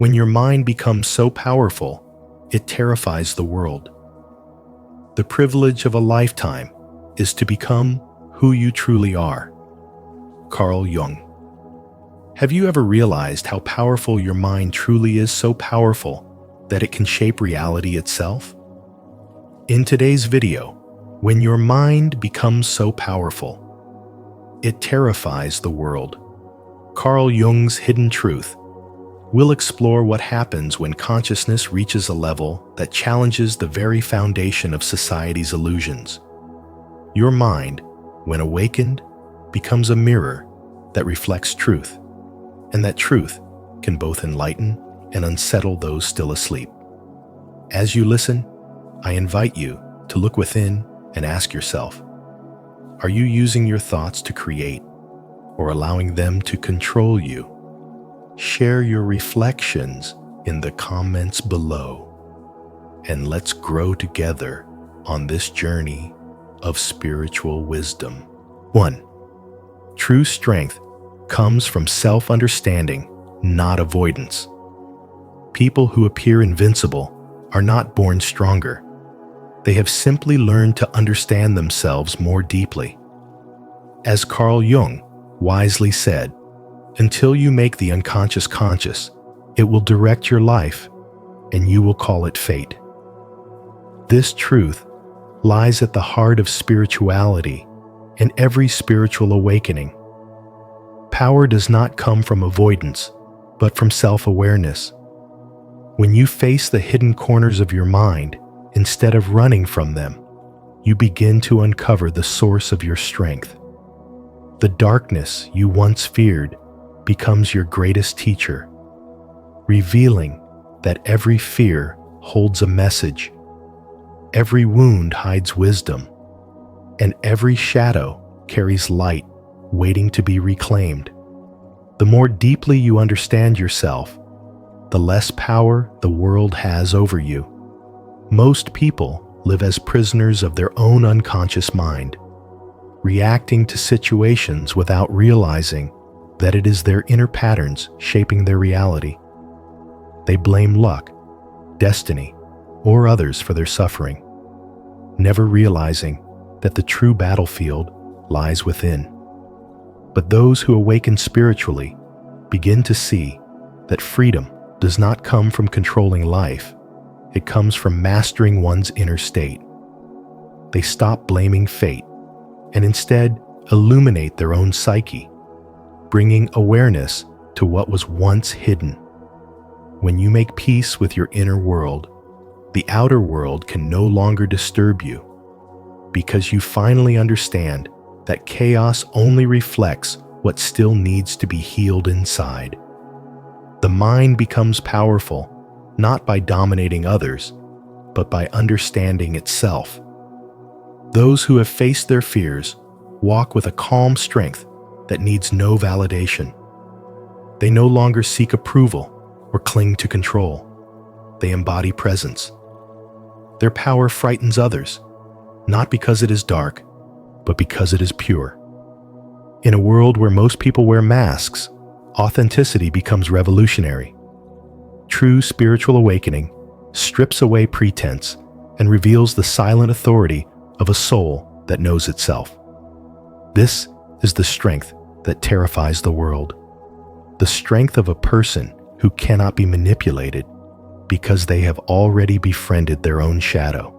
When your mind becomes so powerful, it terrifies the world. The privilege of a lifetime is to become who you truly are. Carl Jung. Have you ever realized how powerful your mind truly is, so powerful that it can shape reality itself? In today's video, when your mind becomes so powerful, it terrifies the world. Carl Jung's hidden truth. We'll explore what happens when consciousness reaches a level that challenges the very foundation of society's illusions. Your mind, when awakened, becomes a mirror that reflects truth, and that truth can both enlighten and unsettle those still asleep. As you listen, I invite you to look within and ask yourself, are you using your thoughts to create, or allowing them to control you? Share your reflections in the comments below, and let's grow together on this journey of spiritual wisdom. 1. True strength comes from self-understanding, not avoidance. People who appear invincible are not born stronger. They have simply learned to understand themselves more deeply. As Carl Jung wisely said, until you make the unconscious conscious, it will direct your life, and you will call it fate. This truth lies at the heart of spirituality and every spiritual awakening. Power does not come from avoidance, but from self-awareness. When you face the hidden corners of your mind, instead of running from them, you begin to uncover the source of your strength. The darkness you once feared becomes your greatest teacher, revealing that every fear holds a message, every wound hides wisdom, and every shadow carries light waiting to be reclaimed. The more deeply you understand yourself, the less power the world has over you. Most people live as prisoners of their own unconscious mind, reacting to situations without realizing that it is their inner patterns shaping their reality. They blame luck, destiny, or others for their suffering, never realizing that the true battlefield lies within. But those who awaken spiritually begin to see that freedom does not come from controlling life. It comes from mastering one's inner state. They stop blaming fate and instead illuminate their own psyche, bringing awareness to what was once hidden. When you make peace with your inner world, the outer world can no longer disturb you, because you finally understand that chaos only reflects what still needs to be healed inside. The mind becomes powerful, not by dominating others, but by understanding itself. Those who have faced their fears walk with a calm strength that needs no validation. They no longer seek approval or cling to control. They embody presence. Their power frightens others, not because it is dark, but because it is pure. In a world where most people wear masks, authenticity becomes revolutionary. True spiritual awakening strips away pretense and reveals the silent authority of a soul that knows itself. This is the strength that terrifies the world. The strength of a person who cannot be manipulated because they have already befriended their own shadow.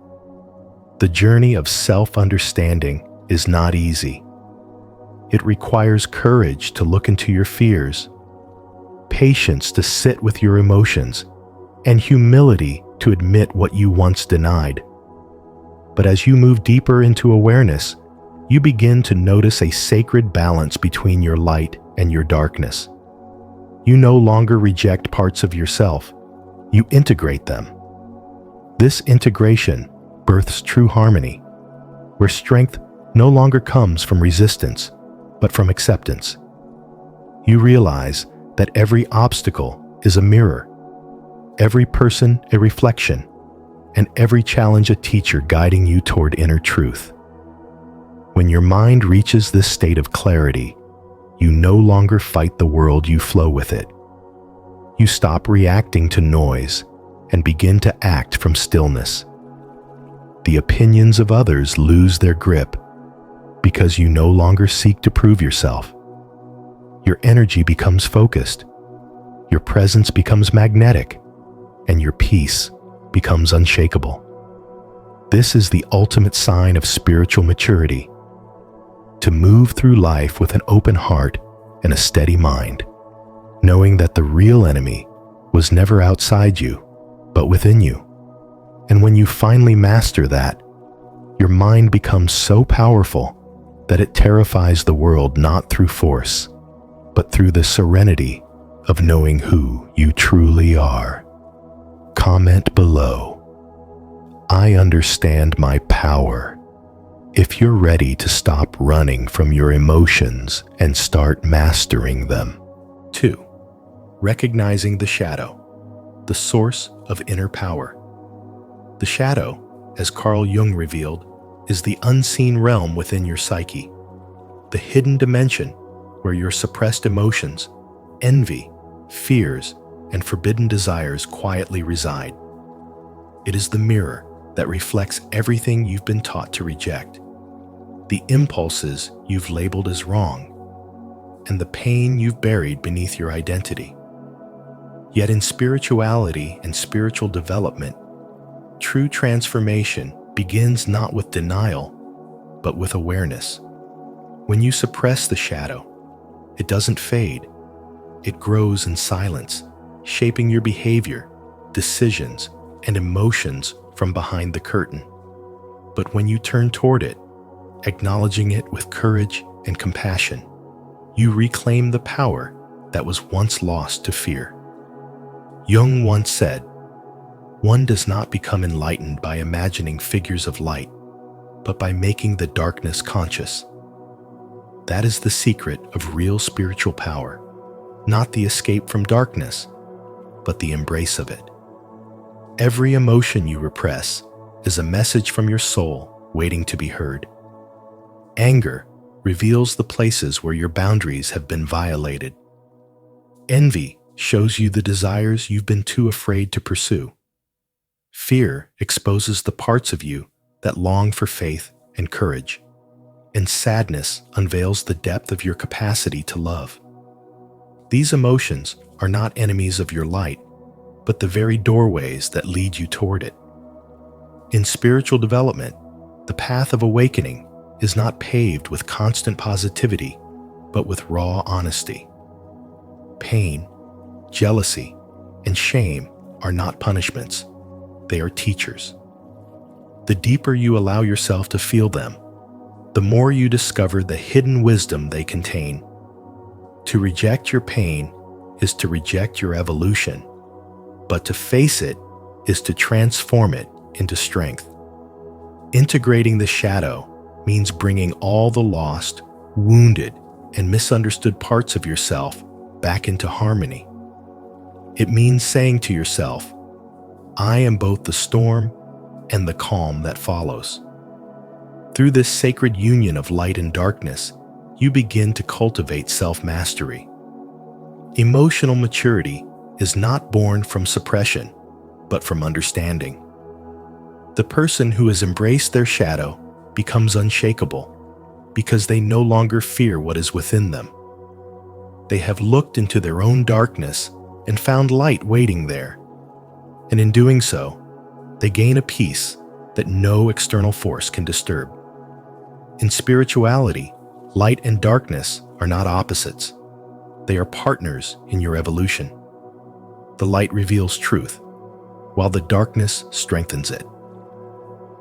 The journey of self-understanding is not easy. It requires courage to look into your fears, patience to sit with your emotions, and humility to admit what you once denied. But as you move deeper into awareness, you begin to notice a sacred balance between your light and your darkness. You no longer reject parts of yourself, you integrate them. This integration births true harmony, where strength no longer comes from resistance, but from acceptance. You realize that every obstacle is a mirror, every person a reflection, and every challenge a teacher guiding you toward inner truth. When your mind reaches this state of clarity, you no longer fight the world, you flow with it. You stop reacting to noise and begin to act from stillness. The opinions of others lose their grip because you no longer seek to prove yourself. Your energy becomes focused, your presence becomes magnetic, and your peace becomes unshakable. This is the ultimate sign of spiritual maturity: to move through life with an open heart and a steady mind, knowing that the real enemy was never outside you, but within you. And when you finally master that, your mind becomes so powerful that it terrifies the world not through force, but through the serenity of knowing who you truly are. Comment below: I understand my power. If you're ready to stop running from your emotions and start mastering them. 2. Recognizing the shadow, the source of inner power. The shadow, as Carl Jung revealed, is the unseen realm within your psyche, the hidden dimension where your suppressed emotions, envy, fears, and forbidden desires quietly reside. It is the mirror that reflects everything you've been taught to reject, the impulses you've labeled as wrong, and the pain you've buried beneath your identity. Yet in spirituality and spiritual development, true transformation begins not with denial, but with awareness. When you suppress the shadow, it doesn't fade. It grows in silence, shaping your behavior, decisions, and emotions from behind the curtain. But when you turn toward it, acknowledging it with courage and compassion, you reclaim the power that was once lost to fear. Jung once said, "One does not become enlightened by imagining figures of light, but by making the darkness conscious." That is the secret of real spiritual power, not the escape from darkness, but the embrace of it. Every emotion you repress is a message from your soul waiting to be heard. Anger reveals the places where your boundaries have been violated. Envy shows you the desires you've been too afraid to pursue. Fear exposes the parts of you that long for faith and courage. And sadness unveils the depth of your capacity to love. These emotions are not enemies of your light, but the very doorways that lead you toward it. In spiritual development, the path of awakening is not paved with constant positivity, but with raw honesty. Pain, jealousy, and shame are not punishments. They are teachers. The deeper you allow yourself to feel them, the more you discover the hidden wisdom they contain. To reject your pain is to reject your evolution, but to face it is to transform it into strength. Integrating the shadow means bringing all the lost, wounded, and misunderstood parts of yourself back into harmony. It means saying to yourself, "I am both the storm and the calm that follows." Through this sacred union of light and darkness, you begin to cultivate self-mastery. Emotional maturity is not born from suppression, but from understanding. The person who has embraced their shadow becomes unshakable because they no longer fear what is within them. They have looked into their own darkness and found light waiting there. And in doing so, they gain a peace that no external force can disturb. In spirituality, light and darkness are not opposites. They are partners in your evolution. The light reveals truth, while the darkness strengthens it.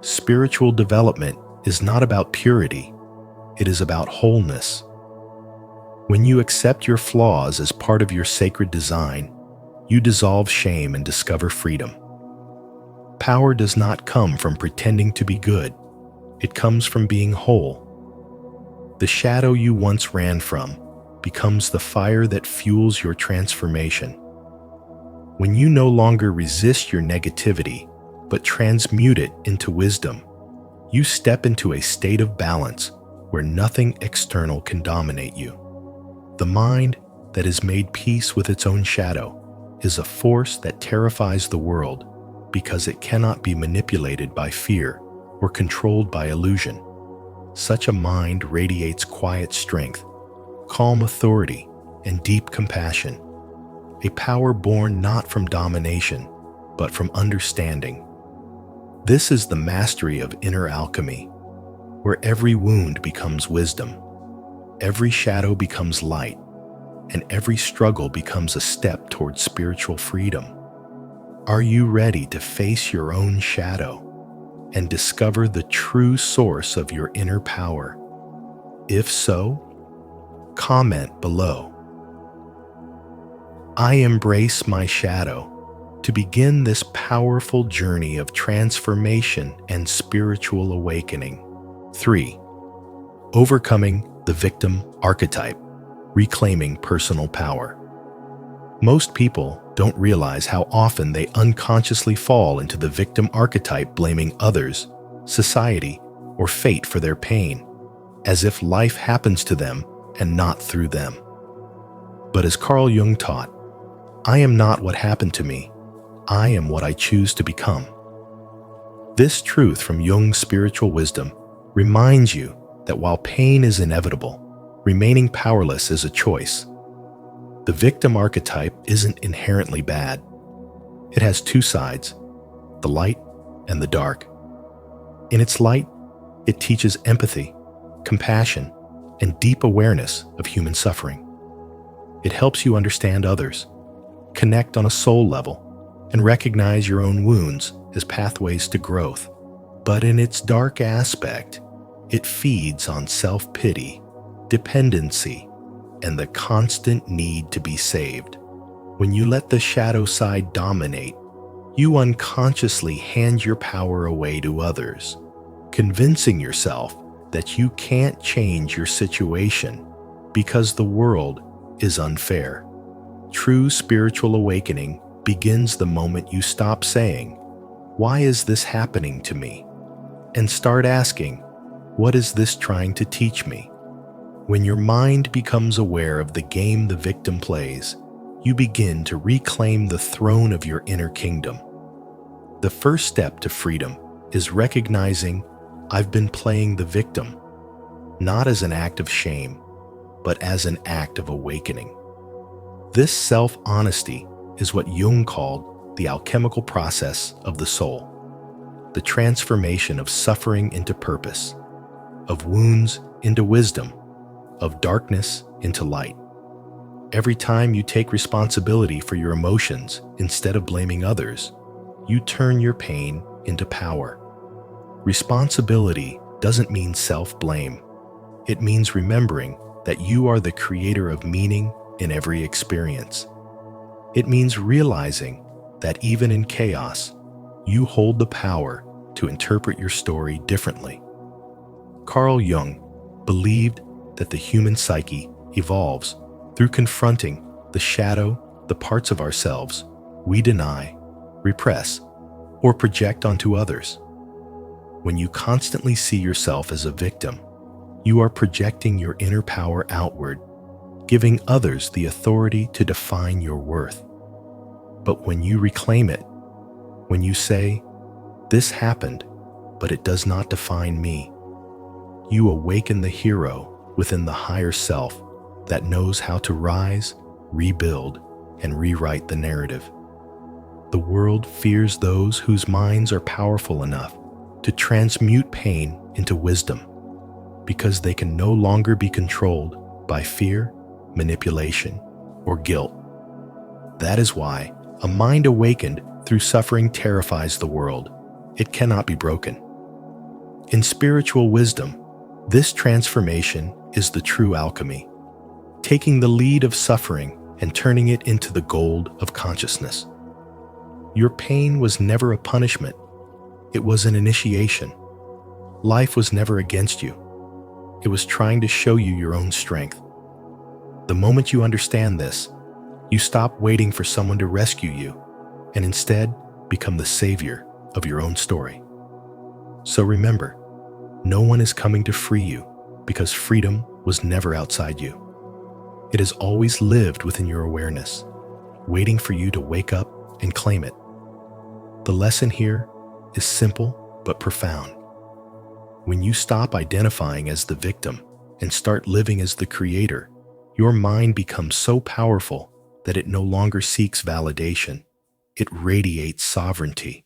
Spiritual development is not about purity, it is about wholeness. When you accept your flaws as part of your sacred design, you dissolve shame and discover freedom. Power does not come from pretending to be good, it comes from being whole. The shadow you once ran from becomes the fire that fuels your transformation. When you no longer resist your negativity, but transmute it into wisdom, you step into a state of balance where nothing external can dominate you. The mind that has made peace with its own shadow is a force that terrifies the world because it cannot be manipulated by fear or controlled by illusion. Such a mind radiates quiet strength, calm authority, and deep compassion, a power born not from domination, but from understanding. This is the mastery of inner alchemy, where every wound becomes wisdom, every shadow becomes light, and every struggle becomes a step towards spiritual freedom. Are you ready to face your own shadow and discover the true source of your inner power? If so, comment below. I embrace my shadow to begin this powerful journey of transformation and spiritual awakening. 3. Overcoming the victim archetype, reclaiming personal power. Most people don't realize how often they unconsciously fall into the victim archetype, blaming others, society, or fate for their pain, as if life happens to them and not through them. But as Carl Jung taught, I am not what happened to me, I am what I choose to become. This truth from Jung's spiritual wisdom reminds you that while pain is inevitable, remaining powerless is a choice. The victim archetype isn't inherently bad. It has two sides, the light and the dark. In its light, it teaches empathy, compassion, and deep awareness of human suffering. It helps you understand others, connect on a soul level, and recognize your own wounds as pathways to growth. But in its dark aspect, it feeds on self-pity, dependency, and the constant need to be saved. When you let the shadow side dominate, you unconsciously hand your power away to others, convincing yourself that you can't change your situation because the world is unfair. True spiritual awakening begins the moment you stop saying, "Why is this happening to me?" and start asking, "What is this trying to teach me?" When your mind becomes aware of the game the victim plays, you begin to reclaim the throne of your inner kingdom. The first step to freedom is recognizing I've been playing the victim, not as an act of shame, but as an act of awakening. This self-honesty is what Jung called the alchemical process of the soul, the transformation of suffering into purpose, of wounds into wisdom, of darkness into light. Every time you take responsibility for your emotions instead of blaming others, you turn your pain into power. Responsibility doesn't mean self-blame. It means remembering that you are the creator of meaning in every experience. It means realizing that even in chaos, you hold the power to interpret your story differently. Carl Jung believed that the human psyche evolves through confronting the shadow, the parts of ourselves we deny, repress, or project onto others. When you constantly see yourself as a victim, you are projecting your inner power outward, giving others the authority to define your worth. But when you reclaim it, when you say, "This happened, but it does not define me," you awaken the hero within the higher self that knows how to rise, rebuild, and rewrite the narrative. The world fears those whose minds are powerful enough to transmute pain into wisdom, because they can no longer be controlled by fear, manipulation, or guilt. That is why a mind awakened through suffering terrifies the world. It cannot be broken. In spiritual wisdom, this transformation is the true alchemy, taking the lead of suffering and turning it into the gold of consciousness. Your pain was never a punishment. It was an initiation. Life was never against you. It was trying to show you your own strength. The moment you understand this, you stop waiting for someone to rescue you and instead become the savior of your own story. So remember, no one is coming to free you because freedom was never outside you. It has always lived within your awareness. waiting for you to wake up and claim it. The lesson here is simple but profound. When you stop identifying as the victim and start living as the creator, your mind becomes so powerful that it no longer seeks validation. It radiates sovereignty.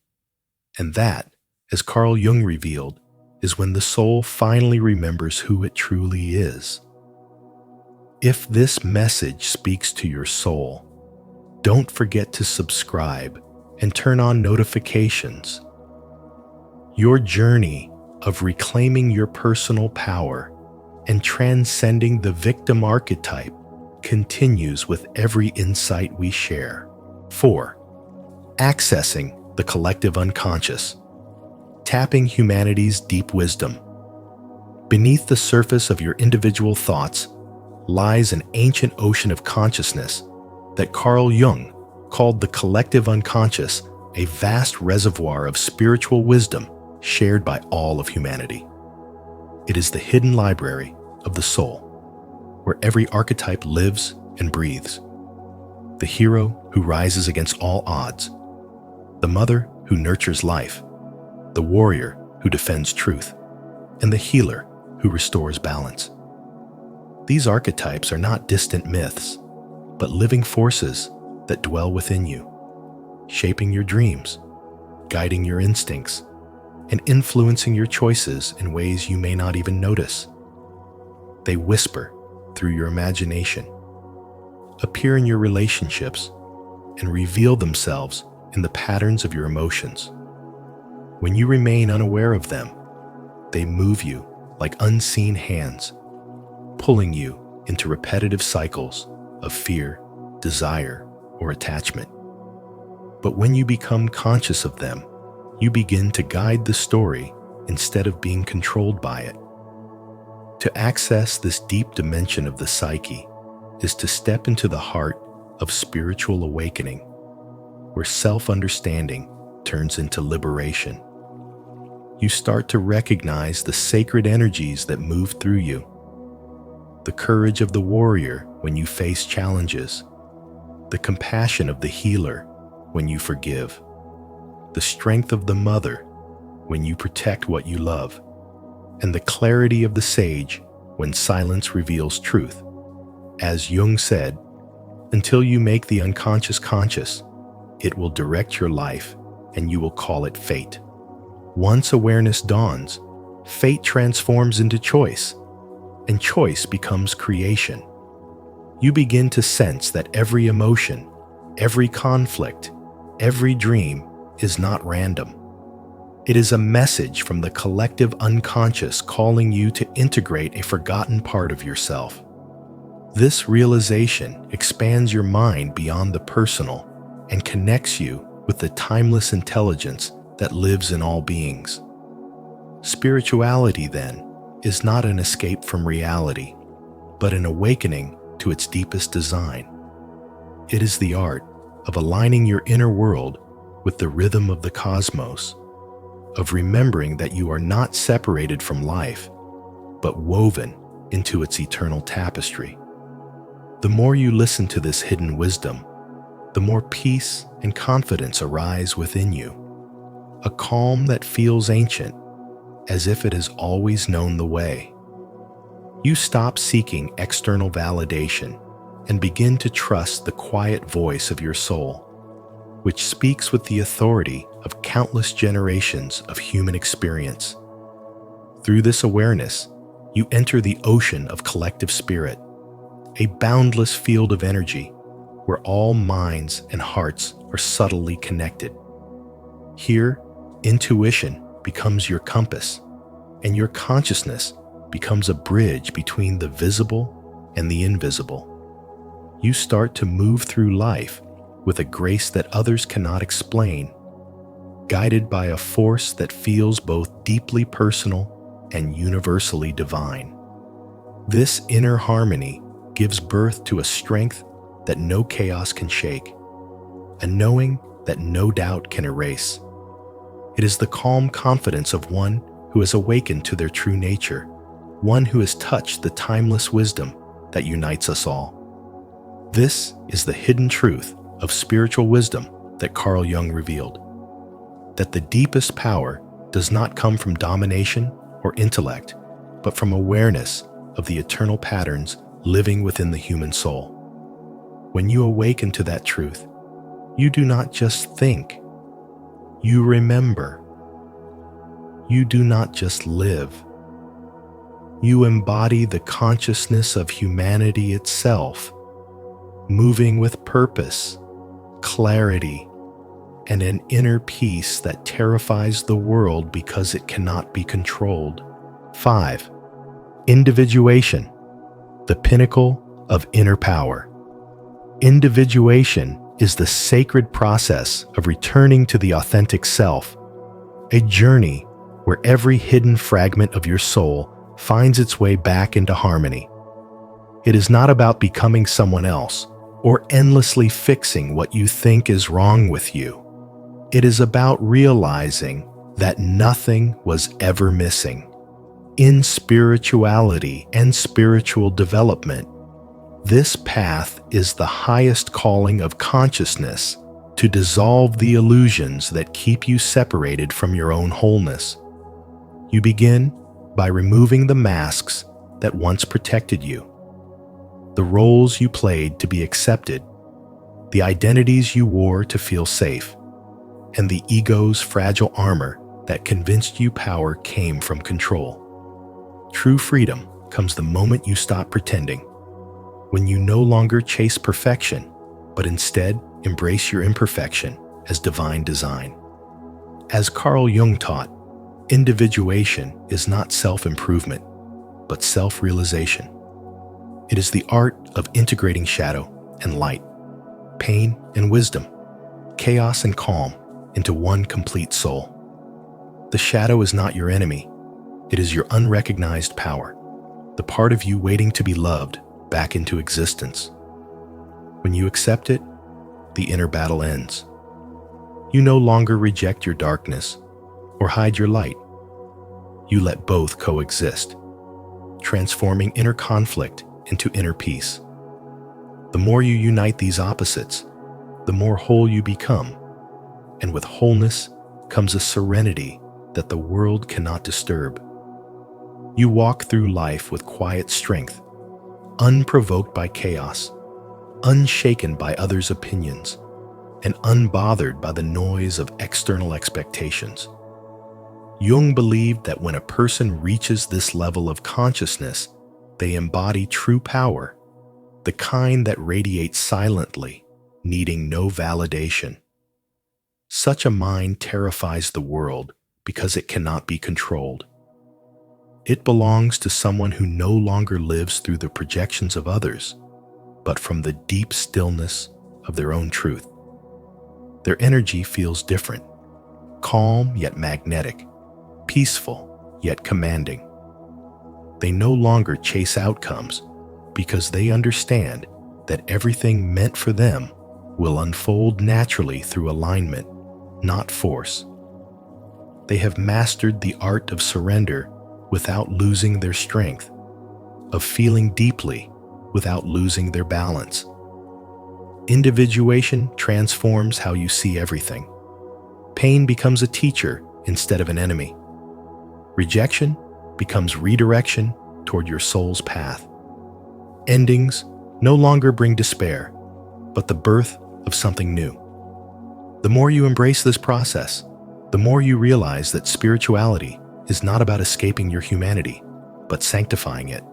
And that, as Carl Jung revealed, is when the soul finally remembers who it truly is. If this message speaks to your soul, don't forget to subscribe and turn on notifications. Your journey of reclaiming your personal power and transcending the victim archetype continues with every insight we share. 4. Accessing the collective unconscious. Tapping humanity's deep wisdom. Beneath the surface of your individual thoughts lies an ancient ocean of consciousness that Carl Jung called the collective unconscious, a vast reservoir of spiritual wisdom shared by all of humanity. It is the hidden library of the soul, where every archetype lives and breathes. The hero who rises against all odds, the mother who nurtures life, the warrior who defends truth, and the healer who restores balance. These archetypes are not distant myths, but living forces that dwell within you, shaping your dreams, guiding your instincts, and influencing your choices in ways you may not even notice. They whisper through your imagination, appear in your relationships, and reveal themselves in the patterns of your emotions. When you remain unaware of them, they move you like unseen hands, pulling you into repetitive cycles of fear, desire, or attachment. But when you become conscious of them, you begin to guide the story instead of being controlled by it. To access this deep dimension of the psyche is to step into the heart of spiritual awakening, where self-understanding turns into liberation. You start to recognize the sacred energies that move through you, the courage of the warrior when you face challenges, the compassion of the healer when you forgive, the strength of the mother when you protect what you love, and the clarity of the sage when silence reveals truth. As Jung said, until you make the unconscious conscious, it will direct your life and you will call it fate. Once awareness dawns, fate transforms into choice, and choice becomes creation. You begin to sense that every emotion, every conflict, every dream is not random. It is a message from the collective unconscious calling you to integrate a forgotten part of yourself. This realization expands your mind beyond the personal and connects you with the timeless intelligence that lives in all beings. Spirituality, then, is not an escape from reality, but an awakening to its deepest design. It is the art of aligning your inner world with the rhythm of the cosmos, of remembering that you are not separated from life, but woven into its eternal tapestry. The more you listen to this hidden wisdom, the more peace and confidence arise within you, a calm that feels ancient, as if it has always known the way. You stop seeking external validation and begin to trust the quiet voice of your soul, which speaks with the authority of countless generations of human experience. Through this awareness, you enter the ocean of collective spirit, a boundless field of energy where all minds and hearts are subtly connected. Here, intuition becomes your compass, and your consciousness becomes a bridge between the visible and the invisible. You start to move through life with a grace that others cannot explain, guided by a force that feels both deeply personal and universally divine. This inner harmony gives birth to a strength that no chaos can shake, a knowing that no doubt can erase. It is the calm confidence of one who has awakened to their true nature, one who has touched the timeless wisdom that unites us all. This is the hidden truth of spiritual wisdom that Carl Jung revealed. That the deepest power does not come from domination or intellect, but from awareness of the eternal patterns living within the human soul. When you awaken to that truth, you do not just think, you remember. You do not just live. You embody the consciousness of humanity itself, moving with purpose, clarity, and an inner peace that terrifies the world because it cannot be controlled. 5. Individuation, the pinnacle of inner power. Individuation is the sacred process of returning to the authentic self, a journey where every hidden fragment of your soul finds its way back into harmony. It is not about becoming someone else or endlessly fixing what you think is wrong with you. It is about realizing that nothing was ever missing. In spirituality and spiritual development, this path is the highest calling of consciousness to dissolve the illusions that keep you separated from your own wholeness. You begin by removing the masks that once protected you, the roles you played to be accepted, the identities you wore to feel safe, and the ego's fragile armor that convinced you power came from control. True freedom comes the moment you stop pretending, when you no longer chase perfection, but instead embrace your imperfection as divine design. As Carl Jung taught, individuation is not self-improvement, but self-realization. It is the art of integrating shadow and light, pain and wisdom, chaos and calm into one complete soul. The shadow is not your enemy. It is your unrecognized power, the part of you waiting to be loved back into existence. When you accept it, the inner battle ends. You no longer reject your darkness or hide your light. You let both coexist, transforming inner conflict into inner peace. The more you unite these opposites, the more whole you become, and with wholeness comes a serenity that the world cannot disturb. You walk through life with quiet strength, unprovoked by chaos, unshaken by others' opinions, and unbothered by the noise of external expectations. Jung believed that when a person reaches this level of consciousness, they embody true power, the kind that radiates silently, needing no validation. Such a mind terrifies the world because it cannot be controlled. It belongs to someone who no longer lives through the projections of others, but from the deep stillness of their own truth. Their energy feels different, calm yet magnetic, peaceful yet commanding. They no longer chase outcomes because they understand that everything meant for them will unfold naturally through alignment, not force. They have mastered the art of surrender without losing their strength, of feeling deeply without losing their balance. Individuation transforms how you see everything. Pain becomes a teacher instead of an enemy. Rejection becomes redirection toward your soul's path. Endings no longer bring despair, but the birth of something new. The more you embrace this process, the more you realize that spirituality is not about escaping your humanity, but sanctifying it.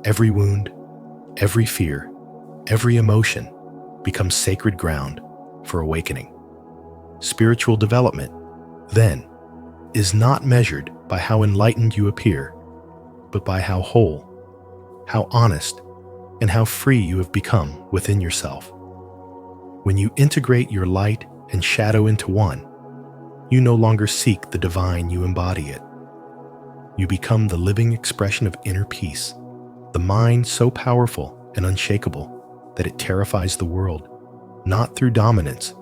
Every wound, every fear, every emotion becomes sacred ground for awakening. Spiritual development, then, is not measured by how enlightened you appear, but by how whole, how honest, and how free you have become within yourself. When you integrate your light and shadow into one, you no longer seek the divine, you embody it. You become the living expression of inner peace, the mind so powerful and unshakable that it terrifies the world, not through dominance,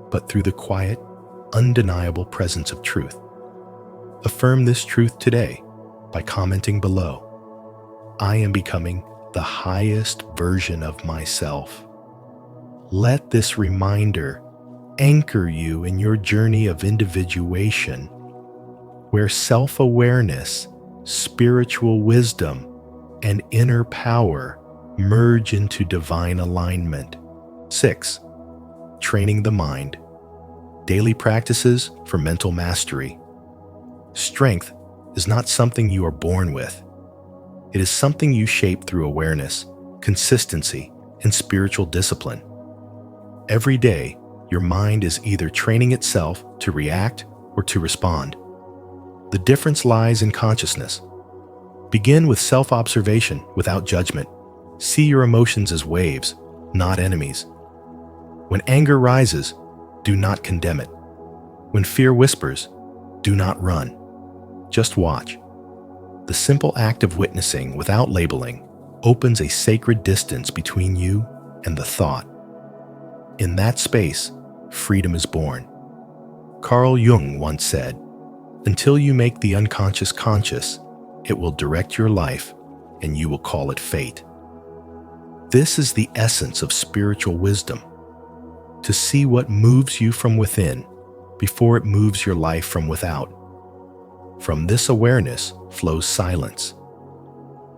but through the quiet, undeniable presence of truth. Affirm this truth today by commenting below. I am becoming the highest version of myself. Let this reminder anchor you in your journey of individuation, where self-awareness, spiritual wisdom, and inner power merge into divine alignment. 6. Training the mind. Daily practices for mental mastery. Strength is not something you are born with. It is something you shape through awareness, consistency, and spiritual discipline. Every day, your mind is either training itself to react or to respond. The difference lies in consciousness. Begin with self-observation without judgment. See your emotions as waves, not enemies. When anger rises, do not condemn it. When fear whispers, do not run. Just watch. The simple act of witnessing without labeling opens a sacred distance between you and the thought. In that space, freedom is born. Carl Jung once said, "Until you make the unconscious conscious, it will direct your life and you will call it fate." This is the essence of spiritual wisdom, to see what moves you from within before it moves your life from without. From this awareness flows silence.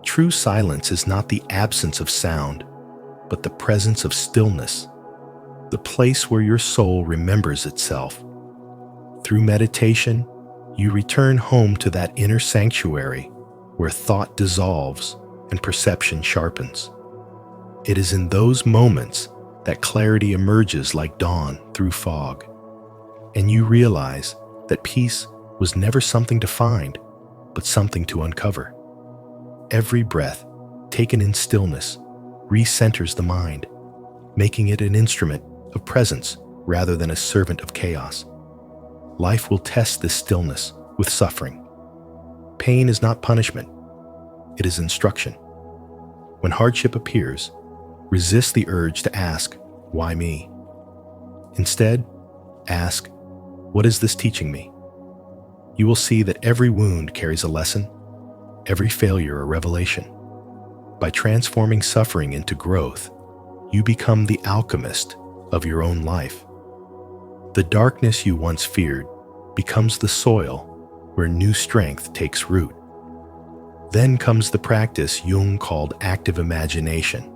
True silence is not the absence of sound, but the presence of stillness, the place where your soul remembers itself. Through meditation, you return home to that inner sanctuary where thought dissolves and perception sharpens. It is in those moments that clarity emerges like dawn through fog, and you realize that peace was never something to find, but something to uncover. Every breath, taken in stillness, recenters the mind, making it an instrument of presence rather than a servant of chaos. Life will test this stillness with suffering. Pain is not punishment, it is instruction. When hardship appears, resist the urge to ask, "Why me?" Instead, ask, "What is this teaching me?" You will see that every wound carries a lesson, every failure a revelation. By transforming suffering into growth, you become the alchemist of your own life. The darkness you once feared becomes the soil where new strength takes root. Then comes the practice Jung called active imagination,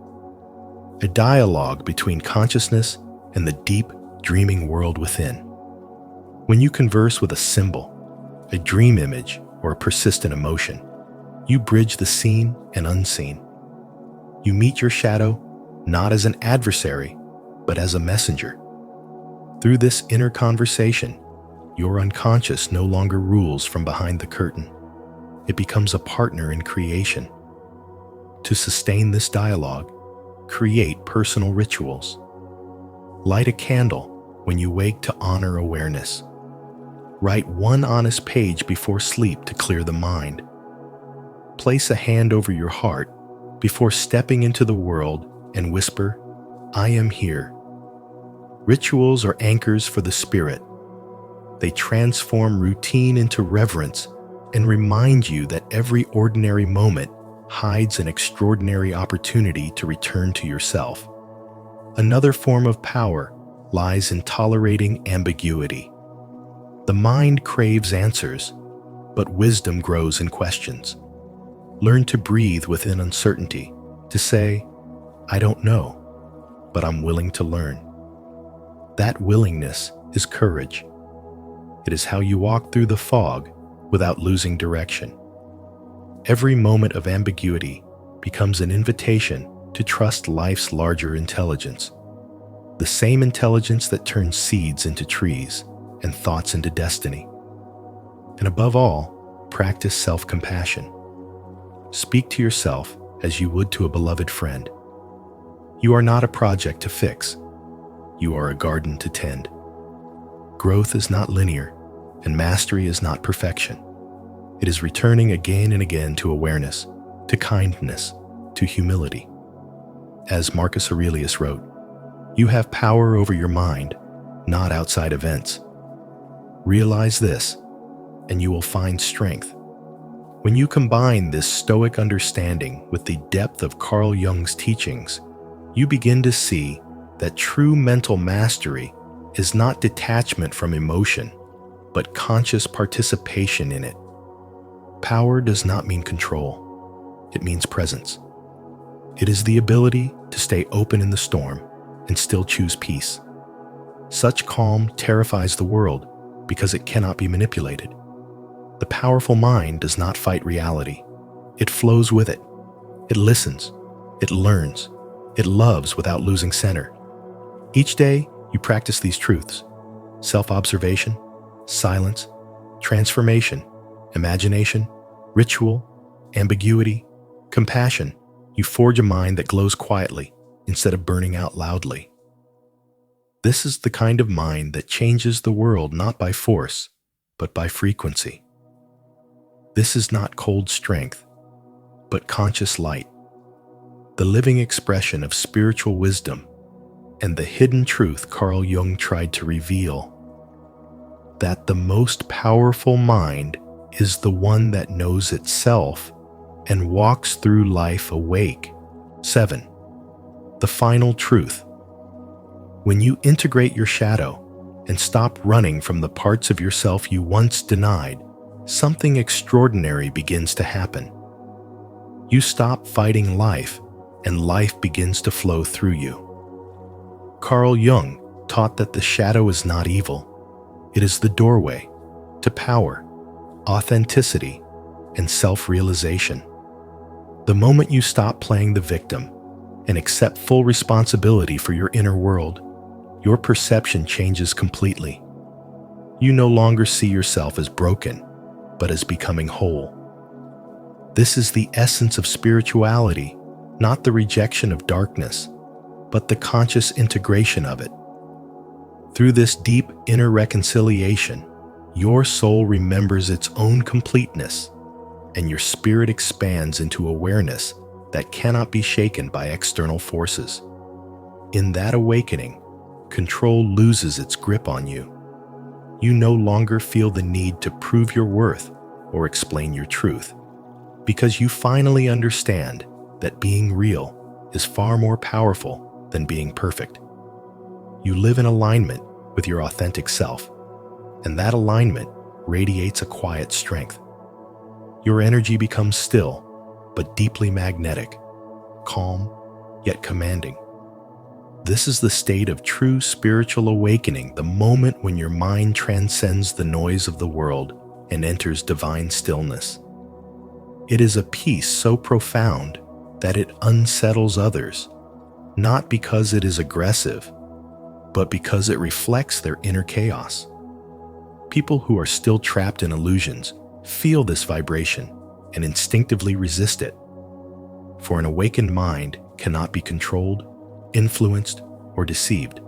a dialogue between consciousness and the deep, dreaming world within. When you converse with a symbol, a dream image, or a persistent emotion, you bridge the seen and unseen. You meet your shadow not as an adversary, but as a messenger. Through this inner conversation, your unconscious no longer rules from behind the curtain. It becomes a partner in creation. To sustain this dialogue, create personal rituals. Light a candle when you wake to honor awareness. Write one honest page before sleep to clear the mind. Place a hand over your heart before stepping into the world and whisper, "I am here." Rituals are anchors for the spirit. They transform routine into reverence and remind you that every ordinary moment hides an extraordinary opportunity to return to yourself. Another form of power lies in tolerating ambiguity. The mind craves answers, but wisdom grows in questions. Learn to breathe within uncertainty, to say, "I don't know, but I'm willing to learn." That willingness is courage. It is how you walk through the fog without losing direction. Every moment of ambiguity becomes an invitation to trust life's larger intelligence, the same intelligence that turns seeds into trees and thoughts into destiny. And above all, practice self-compassion. Speak to yourself as you would to a beloved friend. You are not a project to fix. You are a garden to tend. Growth is not linear, and mastery is not perfection. It is returning again and again to awareness, to kindness, to humility. As Marcus Aurelius wrote, "You have power over your mind, not outside events." Realize this, and you will find strength. When you combine this stoic understanding with the depth of Carl Jung's teachings, you begin to see that true mental mastery is not detachment from emotion, but conscious participation in it. Power does not mean control. It means presence. It is the ability to stay open in the storm and still choose peace. Such calm terrifies the world because it cannot be manipulated. The powerful mind does not fight reality. It flows with it. It listens. It learns. It loves without losing center. Each day, you practice these truths: self-observation, silence, transformation, imagination, ritual, ambiguity, compassion. You forge a mind that glows quietly instead of burning out loudly. This is the kind of mind that changes the world not by force, but by frequency. This is not cold strength, but conscious light, the living expression of spiritual wisdom and the hidden truth Carl Jung tried to reveal: that the most powerful mind is the one that knows itself and walks through life awake. 7. The final truth. When you integrate your shadow and stop running from the parts of yourself you once denied, something extraordinary begins to happen. You stop fighting life, and life begins to flow through you. Carl Jung taught that the shadow is not evil. It is the doorway to power, authenticity, and self-realization. The moment you stop playing the victim and accept full responsibility for your inner world, your perception changes completely. You no longer see yourself as broken, but as becoming whole. This is the essence of spirituality, not the rejection of darkness, but the conscious integration of it. Through this deep inner reconciliation, your soul remembers its own completeness, and your spirit expands into awareness that cannot be shaken by external forces. In that awakening, control loses its grip on you. You no longer feel the need to prove your worth or explain your truth, because you finally understand that being real is far more powerful than being perfect. You live in alignment with your authentic self, and that alignment radiates a quiet strength. Your energy becomes still, but deeply magnetic, calm, yet commanding. This is the state of true spiritual awakening, the moment when your mind transcends the noise of the world and enters divine stillness. It is a peace so profound that it unsettles others, not because it is aggressive, but because it reflects their inner chaos. People who are still trapped in illusions feel this vibration and instinctively resist it. For an awakened mind cannot be controlled, influenced, or deceived.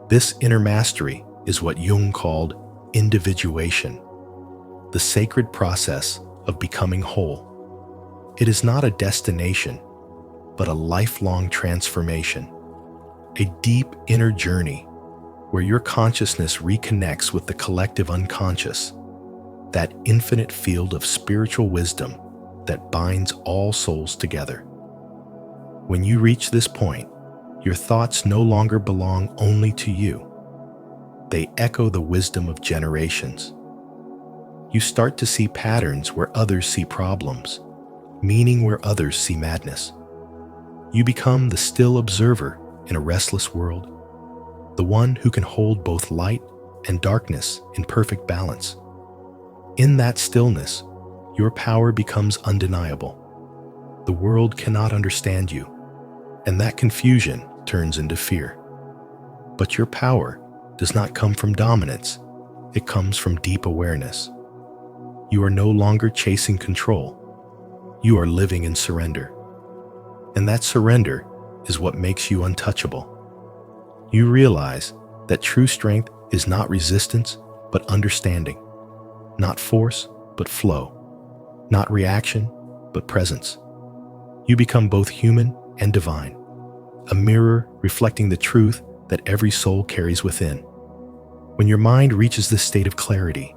This inner mastery is what Jung called individuation, the sacred process of becoming whole. It is not a destination, but a lifelong transformation, a deep inner journey where your consciousness reconnects with the collective unconscious, that infinite field of spiritual wisdom that binds all souls together. When you reach this point, your thoughts no longer belong only to you. They echo the wisdom of generations. You start to see patterns where others see problems, meaning where others see madness. You become the still observer in a restless world, the one who can hold both light and darkness in perfect balance. In that stillness, your power becomes undeniable. The world cannot understand you, and that confusion turns into fear. But your power does not come from dominance, it comes from deep awareness. You are no longer chasing control. You are living in surrender. And that surrender is what makes you untouchable. You realize that true strength is not resistance, but understanding. Not force, but flow. Not reaction, but presence. You become both human and divine, a mirror reflecting the truth that every soul carries within. When your mind reaches this state of clarity,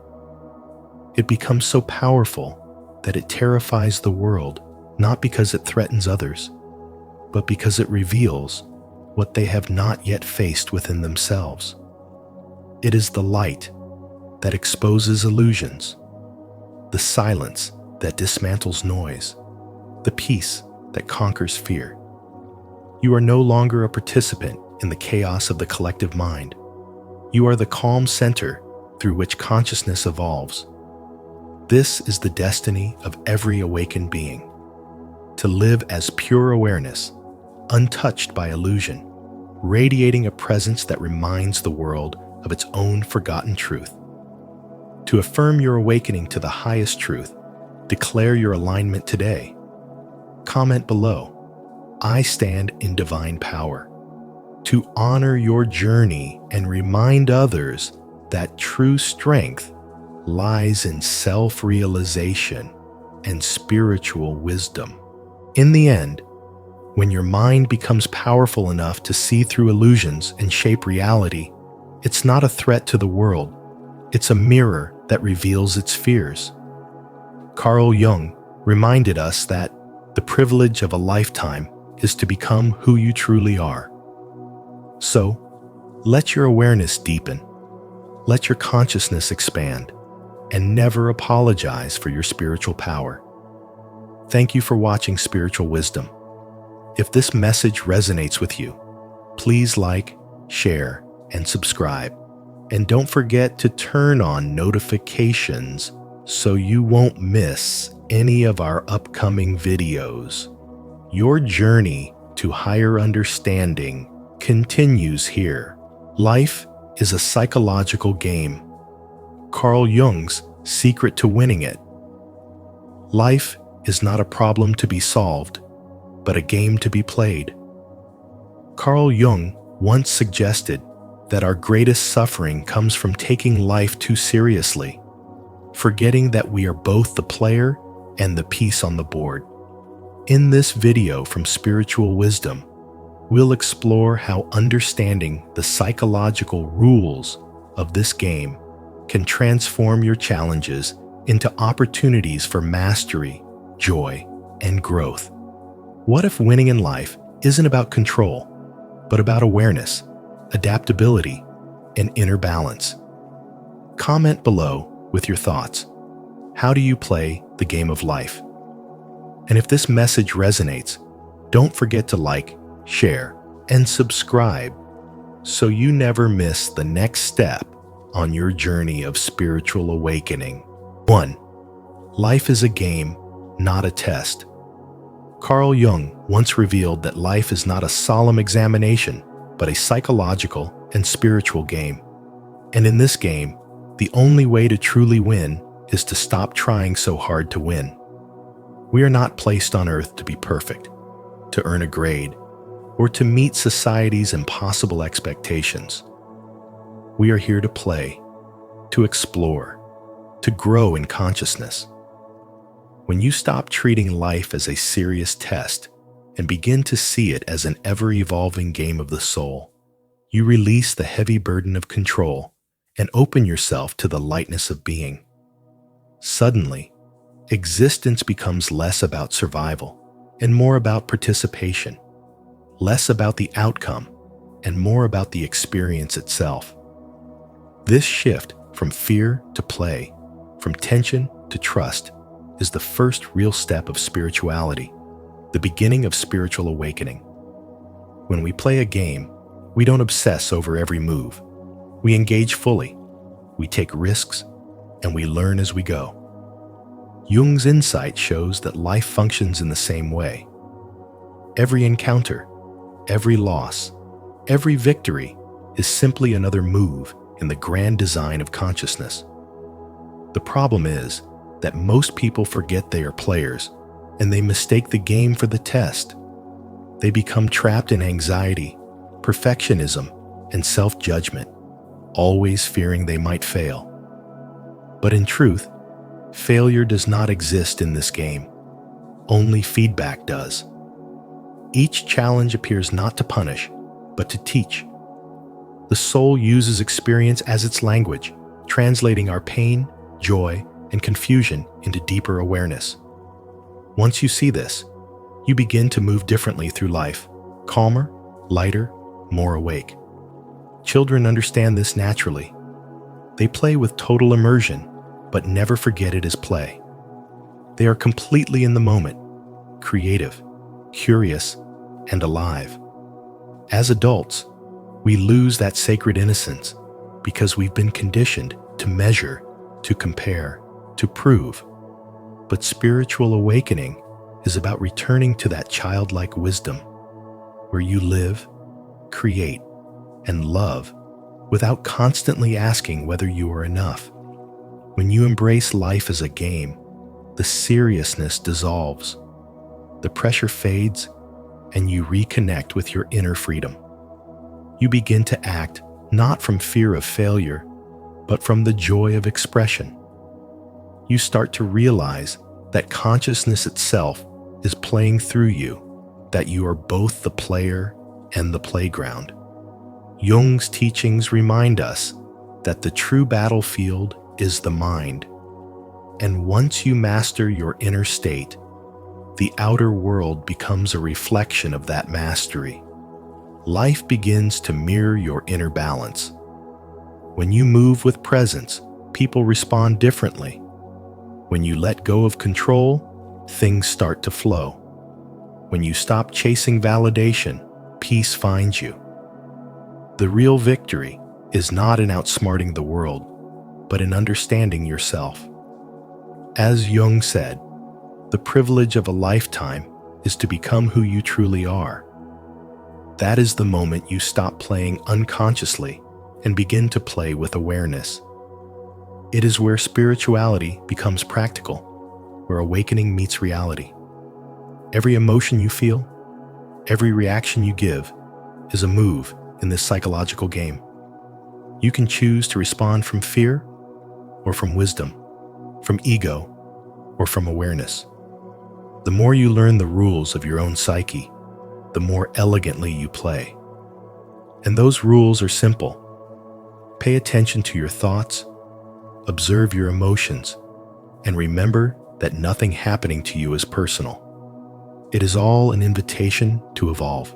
it becomes so powerful that it terrifies the world, not because it threatens others, but because it reveals what they have not yet faced within themselves. It is the light that exposes illusions, the silence that dismantles noise, the peace that conquers fear. You are no longer a participant in the chaos of the collective mind. You are the calm center through which consciousness evolves. This is the destiny of every awakened being, to live as pure awareness, untouched by illusion, radiating a presence that reminds the world of its own forgotten truth. To affirm your awakening to the highest truth, declare your alignment today. Comment below, "I stand in divine power," to honor your journey and remind others that true strength lies in self-realization and spiritual wisdom. In the end, when your mind becomes powerful enough to see through illusions and shape reality, it's not a threat to the world, it's a mirror that reveals its fears. Carl Jung reminded us that the privilege of a lifetime is to become who you truly are. So, let your awareness deepen, let your consciousness expand, and never apologize for your spiritual power. Thank you for watching Spiritual Wisdom. If this message resonates with you, please like, share, and subscribe. And don't forget to turn on notifications so you won't miss any of our upcoming videos. Your journey to higher understanding continues here. Life is a psychological game. Carl Jung's secret to winning it. Life is not a problem to be solved, but a game to be played. Carl Jung once suggested that our greatest suffering comes from taking life too seriously, forgetting that we are both the player and the piece on the board. In this video from Spiritual Wisdom, we'll explore how understanding the psychological rules of this game can transform your challenges into opportunities for mastery, joy, and growth. What if winning in life isn't about control, but about awareness, adaptability, and inner balance? Comment below with your thoughts. How do you play the game of life? And if this message resonates, don't forget to like, share, and subscribe so you never miss the next step on your journey of spiritual awakening. 1. Life is a game, not a test. Carl Jung once revealed that life is not a solemn examination, but a psychological and spiritual game. And in this game, the only way to truly win is to stop trying so hard to win. We are not placed on earth to be perfect, to earn a grade, or to meet society's impossible expectations. We are here to play, to explore, to grow in consciousness. When you stop treating life as a serious test and begin to see it as an ever-evolving game of the soul, you release the heavy burden of control and open yourself to the lightness of being. Suddenly, existence becomes less about survival and more about participation, less about the outcome and more about the experience itself. This shift from fear to play, from tension to trust, is the first real step of spirituality, the beginning of spiritual awakening. When we play a game, we don't obsess over every move. We engage fully, we take risks, and we learn as we go. Jung's insight shows that life functions in the same way. Every encounter, every loss, every victory is simply another move in the grand design of consciousness. The problem is that most people forget they are players, and they mistake the game for the test. They become trapped in anxiety, perfectionism, and self-judgment, always fearing they might fail. But in truth, failure does not exist in this game. Only feedback does. Each challenge appears not to punish, but to teach. The soul uses experience as its language, translating our pain, joy, and confusion into deeper awareness. Once you see this, you begin to move differently through life, calmer, lighter, more awake. Children understand this naturally. They play with total immersion, but never forget it is play. They are completely in the moment, creative, curious, and alive. As adults, we lose that sacred innocence because we've been conditioned to measure, to compare, to prove. But spiritual awakening is about returning to that childlike wisdom where you live, create, and love without constantly asking whether you are enough. When you embrace life as a game, the seriousness dissolves, the pressure fades, and you reconnect with your inner freedom. You begin to act not from fear of failure, but from the joy of expression. You start to realize that consciousness itself is playing through you, that you are both the player and the playground. Jung's teachings remind us that the true battlefield is the mind. And once you master your inner state, the outer world becomes a reflection of that mastery. Life begins to mirror your inner balance. When you move with presence, people respond differently. When you let go of control, things start to flow. When you stop chasing validation, peace finds you. The real victory is not in outsmarting the world, but in understanding yourself. As Jung said, the privilege of a lifetime is to become who you truly are. That is the moment you stop playing unconsciously and begin to play with awareness. It is where spirituality becomes practical, where awakening meets reality. Every emotion you feel, every reaction you give, is a move in this psychological game. You can choose to respond from fear or from wisdom, from ego or from awareness. The more you learn the rules of your own psyche, the more elegantly you play. And those rules are simple. Pay attention to your thoughts, observe your emotions, and remember that nothing happening to you is personal. It is all an invitation to evolve.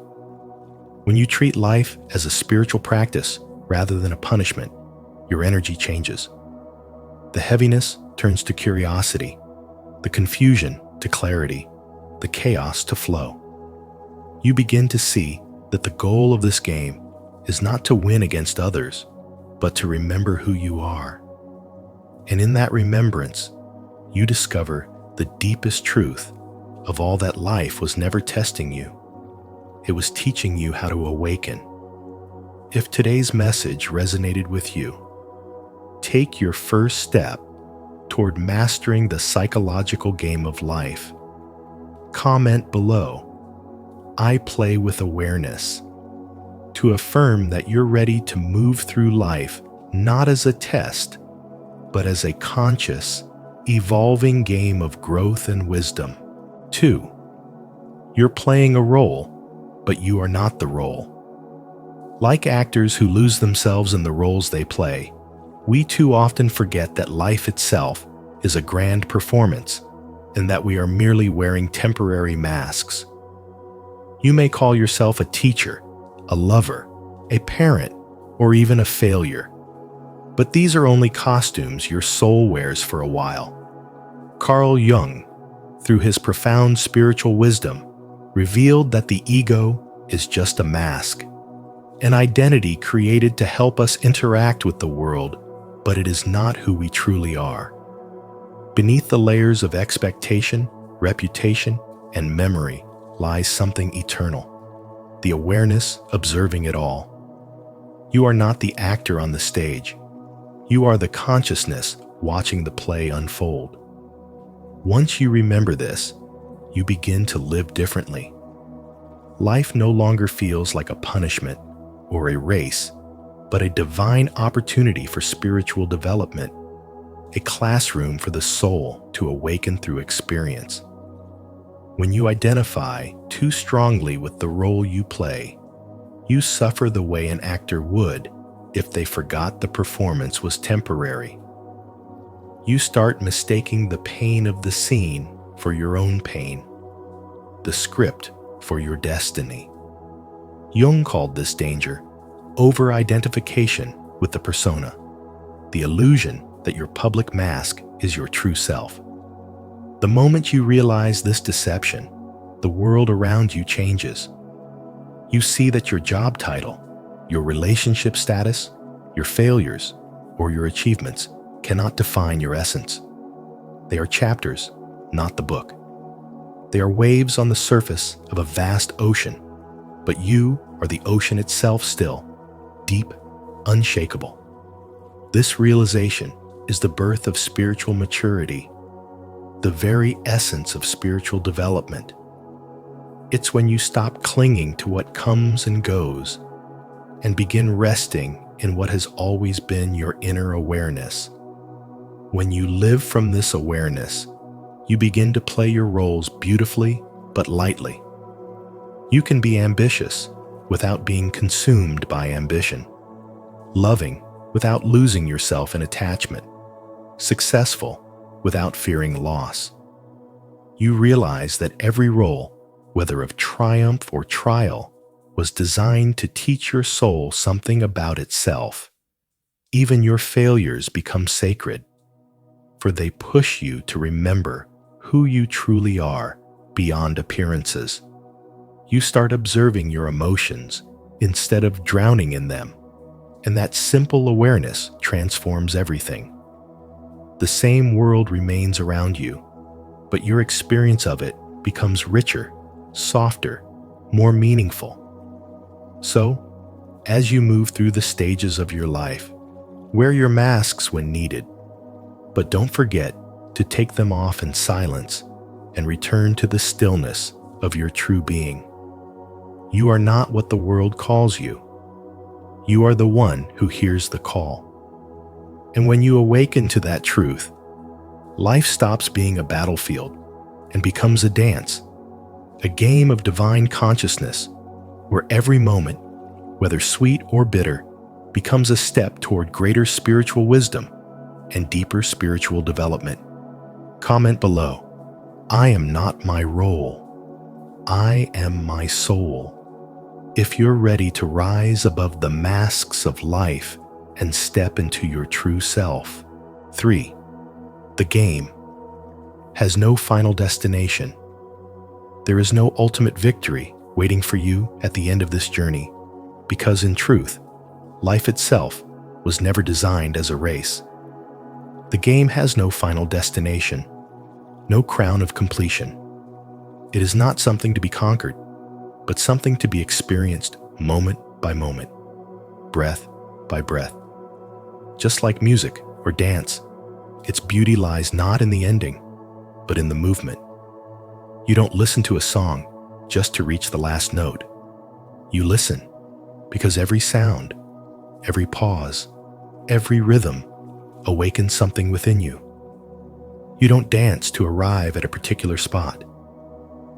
When you treat life as a spiritual practice rather than a punishment, your energy changes. The heaviness turns to curiosity, the confusion to clarity, the chaos to flow. You begin to see that the goal of this game is not to win against others, but to remember who you are. And in that remembrance, you discover the deepest truth of all that life was never testing you. It was teaching you how to awaken. If today's message resonated with you, take your first step toward mastering the psychological game of life. Comment below, "I play with awareness," to affirm that you're ready to move through life not as a test, but as a conscious, evolving game of growth and wisdom. 2. You're playing a role, but you are not the role. Like actors who lose themselves in the roles they play, we too often forget that life itself is a grand performance and that we are merely wearing temporary masks. You may call yourself a teacher, a lover, a parent, or even a failure. But these are only costumes your soul wears for a while. Carl Jung, through his profound spiritual wisdom, revealed that the ego is just a mask, an identity created to help us interact with the world, but it is not who we truly are. Beneath the layers of expectation, reputation, and memory lies something eternal, the awareness observing it all. You are not the actor on the stage. You are the consciousness watching the play unfold. Once you remember this, you begin to live differently. Life no longer feels like a punishment or a race, but a divine opportunity for spiritual development, a classroom for the soul to awaken through experience. When you identify too strongly with the role you play, you suffer the way an actor would if they forgot the performance was temporary. You start mistaking the pain of the scene for your own pain, the script for your destiny. Jung called this danger over-identification with the persona, the illusion that your public mask is your true self. The moment you realize this deception, the world around you changes. You see that your job title, your relationship status, your failures, or your achievements cannot define your essence. They are chapters, not the book. They are waves on the surface of a vast ocean, but you are the ocean itself still, deep, unshakable. This realization is the birth of spiritual maturity, the very essence of spiritual development. It's when you stop clinging to what comes and goes and begin resting in what has always been your inner awareness. When you live from this awareness, you begin to play your roles beautifully but lightly. You can be ambitious without being consumed by ambition, loving without losing yourself in attachment, successful without fearing loss. You realize that every role, whether of triumph or trial, was designed to teach your soul something about itself. Even your failures become sacred, for they push you to remember who you truly are beyond appearances. You start observing your emotions instead of drowning in them, and that simple awareness transforms everything. The same world remains around you, but your experience of it becomes richer, softer, more meaningful. So, as you move through the stages of your life, wear your masks when needed, but don't forget to take them off in silence and return to the stillness of your true being. You are not what the world calls you. You are the one who hears the call. And when you awaken to that truth, life stops being a battlefield and becomes a dance, a game of divine consciousness where every moment, whether sweet or bitter, becomes a step toward greater spiritual wisdom and deeper spiritual development. Comment below, I am not my role. I am my soul. If you're ready to rise above the masks of life and step into your true self. 3. The game has no final destination. There is no ultimate victory waiting for you at the end of this journey, because in truth, life itself was never designed as a race. The game has no final destination, no crown of completion. It is not something to be conquered, but something to be experienced moment by moment, breath by breath. Just like music or dance, its beauty lies not in the ending, but in the movement. You don't listen to a song just to reach the last note. You listen because every sound, every pause, every rhythm awakens something within you. You don't dance to arrive at a particular spot.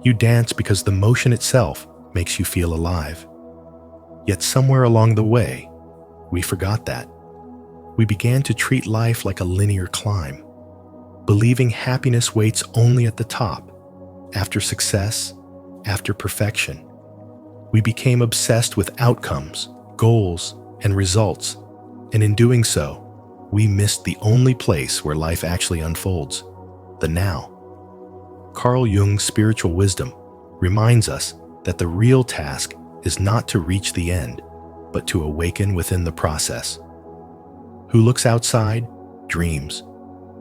You dance because the motion itself makes you feel alive. Yet somewhere along the way, we forgot that. We began to treat life like a linear climb, believing happiness waits only at the top, after success, after perfection. We became obsessed with outcomes, goals, and results, and in doing so, we missed the only place where life actually unfolds, the now. Carl Jung's spiritual wisdom reminds us that the real task is not to reach the end, but to awaken within the process. Who looks outside, dreams.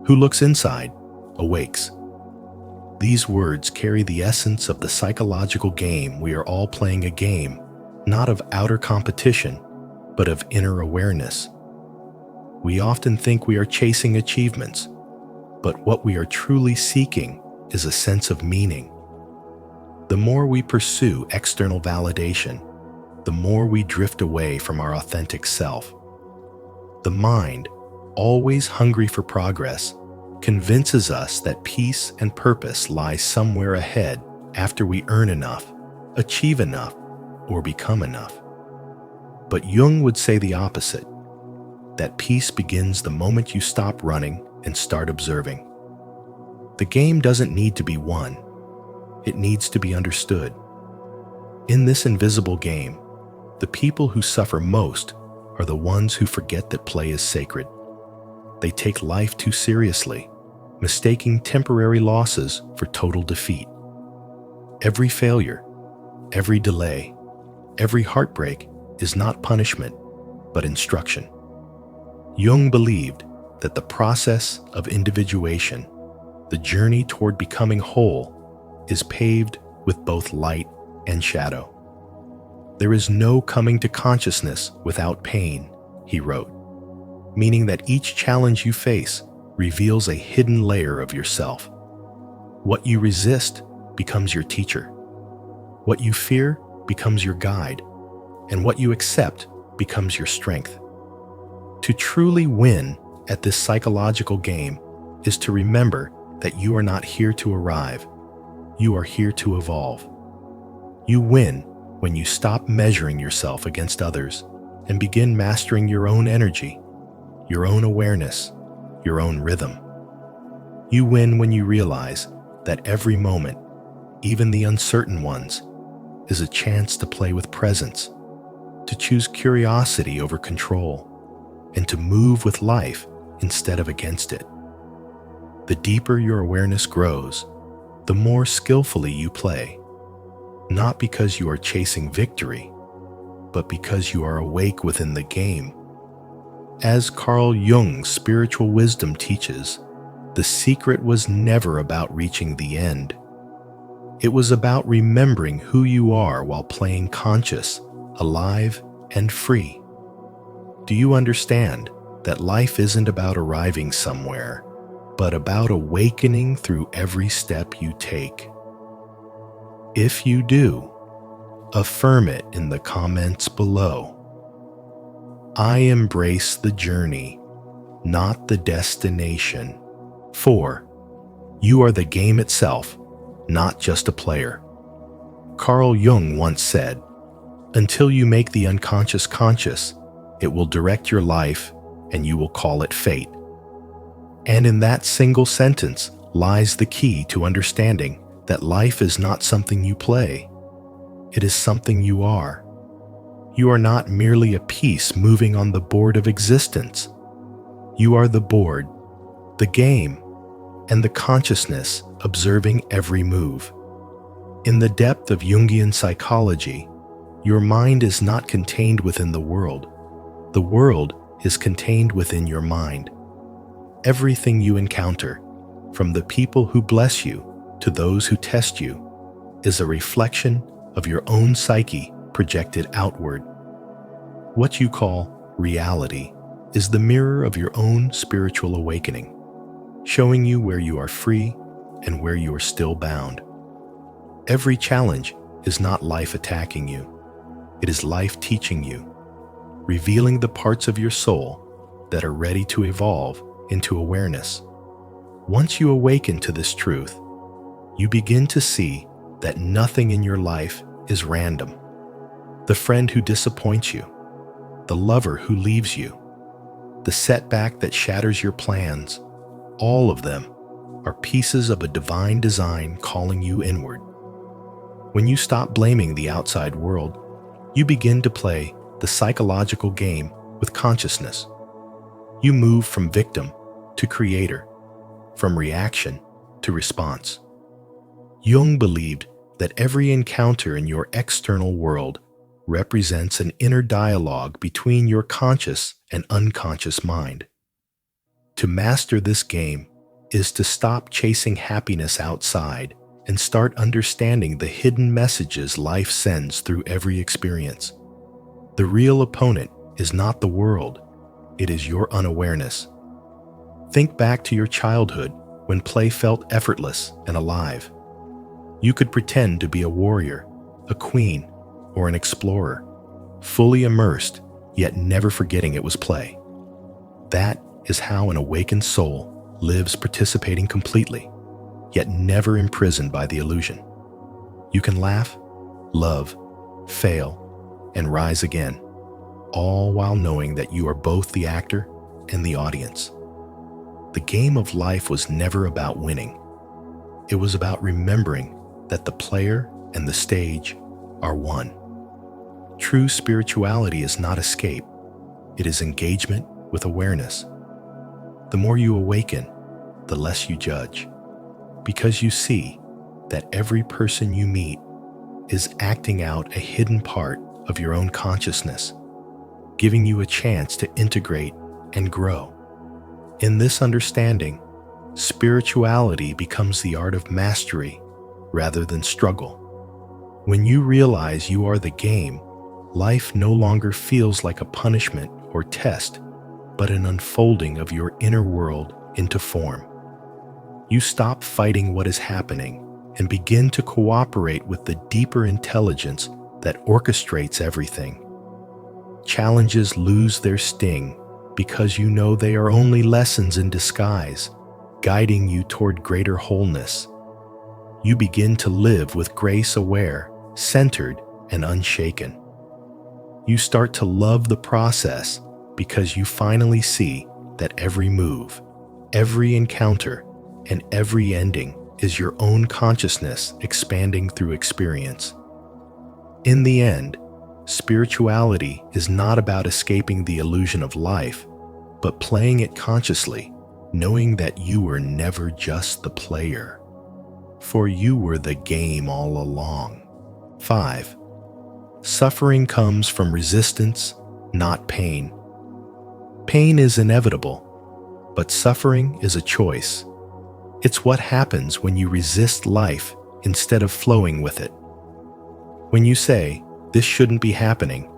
Who looks inside, awakes. These words carry the essence of the psychological game. We are all playing a game, not of outer competition, but of inner awareness. We often think we are chasing achievements, but what we are truly seeking is a sense of meaning. The more we pursue external validation, the more we drift away from our authentic self. The mind, always hungry for progress, convinces us that peace and purpose lie somewhere ahead after we earn enough, achieve enough, or become enough. But Jung would say the opposite, that peace begins the moment you stop running and start observing. The game doesn't need to be won. It needs to be understood. In this invisible game, The people who suffer most are the ones who forget that play is sacred. They take life too seriously, mistaking temporary losses for total defeat. Every failure, every delay, every heartbreak is not punishment, but instruction. Jung believed that the process of individuation, the journey toward becoming whole, is paved with both light and shadow. There is no coming to consciousness without pain, he wrote, meaning that each challenge you face reveals a hidden layer of yourself. What you resist becomes your teacher. What you fear becomes your guide, and what you accept becomes your strength. To truly win at this psychological game is to remember that you are not here to arrive. You are here to evolve. You win when you stop measuring yourself against others and begin mastering your own energy, your own awareness, your own rhythm. You win when you realize that every moment, even the uncertain ones, is a chance to play with presence, to choose curiosity over control, and to move with life instead of against it. The deeper your awareness grows, the more skillfully you play, not because you are chasing victory, but because you are awake within the game. As Carl Jung's spiritual wisdom teaches, the secret was never about reaching the end. It was about remembering who you are while playing conscious, alive, and free. Do you understand that life isn't about arriving somewhere, but about awakening through every step you take? If you do, affirm it in the comments below. I embrace the journey, not the destination. 4. You are the game itself, not just a player. Carl Jung once said, "Until you make the unconscious conscious, it will direct your life and you will call it fate." And in that single sentence lies the key to understanding that life is not something you play. It is something you are. You are not merely a piece moving on the board of existence. You are the board, the game, and the consciousness observing every move. In the depth of Jungian psychology, your mind is not contained within the world. The world is contained within your mind. Everything you encounter, from the people who bless you to those who test you, is a reflection of your own psyche projected outward. What you call reality is the mirror of your own spiritual awakening, showing you where you are free and where you are still bound. Every challenge is not life attacking you. It is life teaching you, revealing the parts of your soul that are ready to evolve into awareness. Once you awaken to this truth, you begin to see that nothing in your life is random. The friend who disappoints you, the lover who leaves you, the setback that shatters your plans, all of them are pieces of a divine design calling you inward. When you stop blaming the outside world, you begin to play the psychological game with consciousness. You move from victim to creator, from reaction to response. Jung believed that every encounter in your external world represents an inner dialogue between your conscious and unconscious mind. To master this game is to stop chasing happiness outside and start understanding the hidden messages life sends through every experience. The real opponent is not the world, it is your unawareness. Think back to your childhood when play felt effortless and alive. You could pretend to be a warrior, a queen, or an explorer, fully immersed, yet never forgetting it was play. That is how an awakened soul lives, participating completely, yet never imprisoned by the illusion. You can laugh, love, fail, and rise again, all while knowing that you are both the actor and the audience. The game of life was never about winning. It was about remembering that the player and the stage are one. True spirituality is not escape. It is engagement with awareness. The more you awaken, the less you judge, because you see that every person you meet is acting out a hidden part of your own consciousness, giving you a chance to integrate and grow. In this understanding, spirituality becomes the art of mastery rather than struggle. When you realize you are the game, life no longer feels like a punishment or test, but an unfolding of your inner world into form. You stop fighting what is happening and begin to cooperate with the deeper intelligence that orchestrates everything. Challenges lose their sting because you know they are only lessons in disguise, guiding you toward greater wholeness. You begin to live with grace aware, centered, and unshaken. You start to love the process because you finally see that every move, every encounter, and every ending is your own consciousness expanding through experience. In the end, spirituality is not about escaping the illusion of life, but playing it consciously, knowing that you were never just the player, for you were the game all along. 5. Suffering comes from resistance, not pain. Pain is inevitable, but suffering is a choice. It's what happens when you resist life instead of flowing with it. When you say, "This shouldn't be happening,"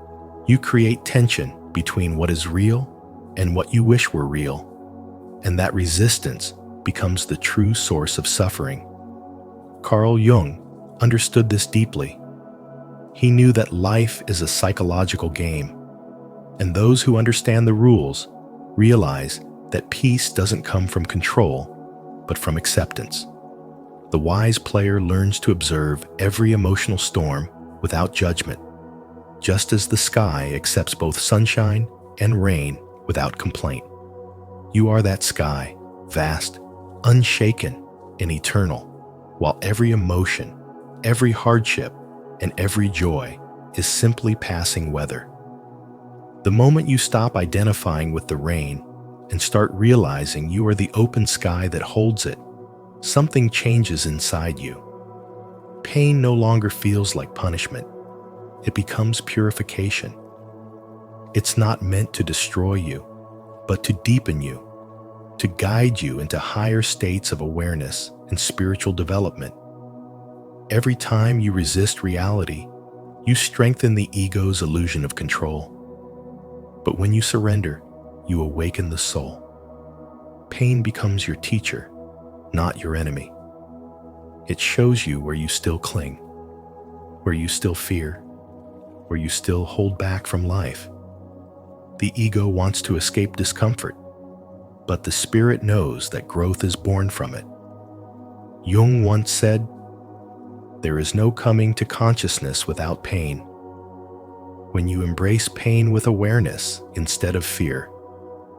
you create tension between what is real and what you wish were real, and that resistance becomes the true source of suffering. Carl Jung understood this deeply. He knew that life is a psychological game, and those who understand the rules realize that peace doesn't come from control, but from acceptance. The wise player learns to observe every emotional storm without judgment, just as the sky accepts both sunshine and rain without complaint. You are that sky, vast, unshaken, and eternal, while every emotion, every hardship, and every joy is simply passing weather. The moment you stop identifying with the rain and start realizing you are the open sky that holds it, something changes inside you. Pain no longer feels like punishment. It becomes purification. It's not meant to destroy you, but to deepen you, to guide you into higher states of awareness and spiritual development. Every time you resist reality, you strengthen the ego's illusion of control. But when you surrender, you awaken the soul. Pain becomes your teacher, not your enemy. It shows you where you still cling, where you still fear, where you still hold back from life. The ego wants to escape discomfort, but the spirit knows that growth is born from it. Jung once said, "There is no coming to consciousness without pain." When you embrace pain with awareness instead of fear,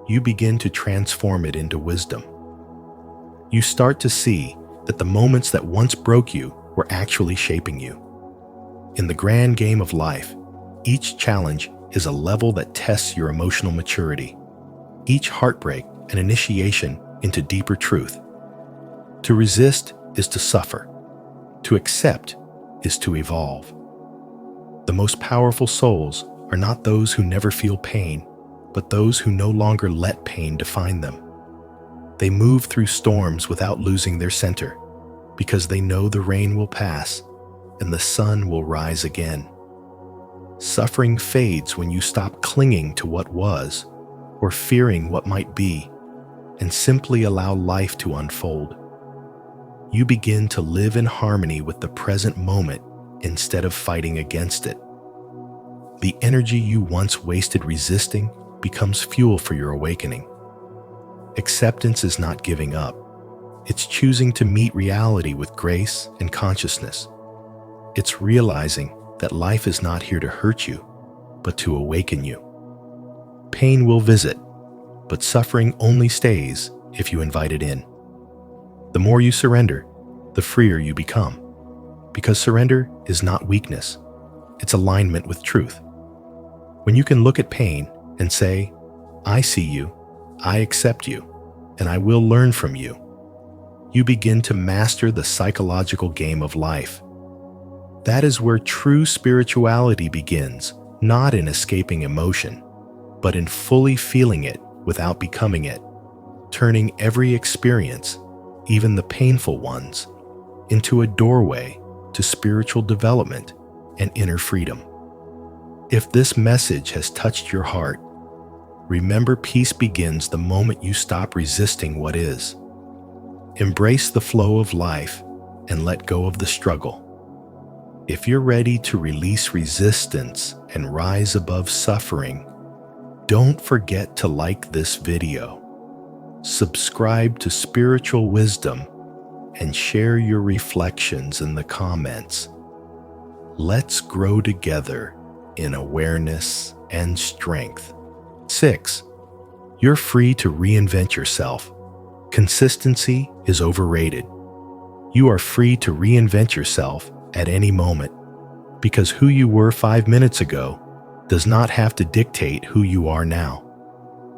you begin to transform it into wisdom. You start to see that the moments that once broke you were actually shaping you. In the grand game of life, each challenge is a level that tests your emotional maturity. Each heartbreak an initiation into deeper truth. To resist is to suffer. To accept is to evolve. The most powerful souls are not those who never feel pain, but those who no longer let pain define them. They move through storms without losing their center, because they know the rain will pass and the sun will rise again. Suffering fades when you stop clinging to what was or fearing what might be, and simply allow life to unfold. You begin to live in harmony with the present moment instead of fighting against it. The energy you once wasted resisting becomes fuel for your awakening. Acceptance is not giving up. It's choosing to meet reality with grace and consciousness. It's realizing that life is not here to hurt you, but to awaken you. Pain will visit, but suffering only stays if you invite it in. The more you surrender, the freer you become. Because surrender is not weakness, it's alignment with truth. When you can look at pain and say, I see you, I accept you, and I will learn from you, you begin to master the psychological game of life. That is where true spirituality begins, not in escaping emotion, but in fully feeling it without becoming it, turning every experience, even the painful ones, into a doorway to spiritual development and inner freedom. If this message has touched your heart, remember peace begins the moment you stop resisting what is. Embrace the flow of life and let go of the struggle. If you're ready to release resistance and rise above suffering, don't forget to like this video, subscribe to Spiritual Wisdom, and share your reflections in the comments. Let's grow together in awareness and strength. 6. You're free to reinvent yourself. Consistency is overrated. You are free to reinvent yourself at any moment, because who you were 5 minutes ago does not have to dictate who you are now.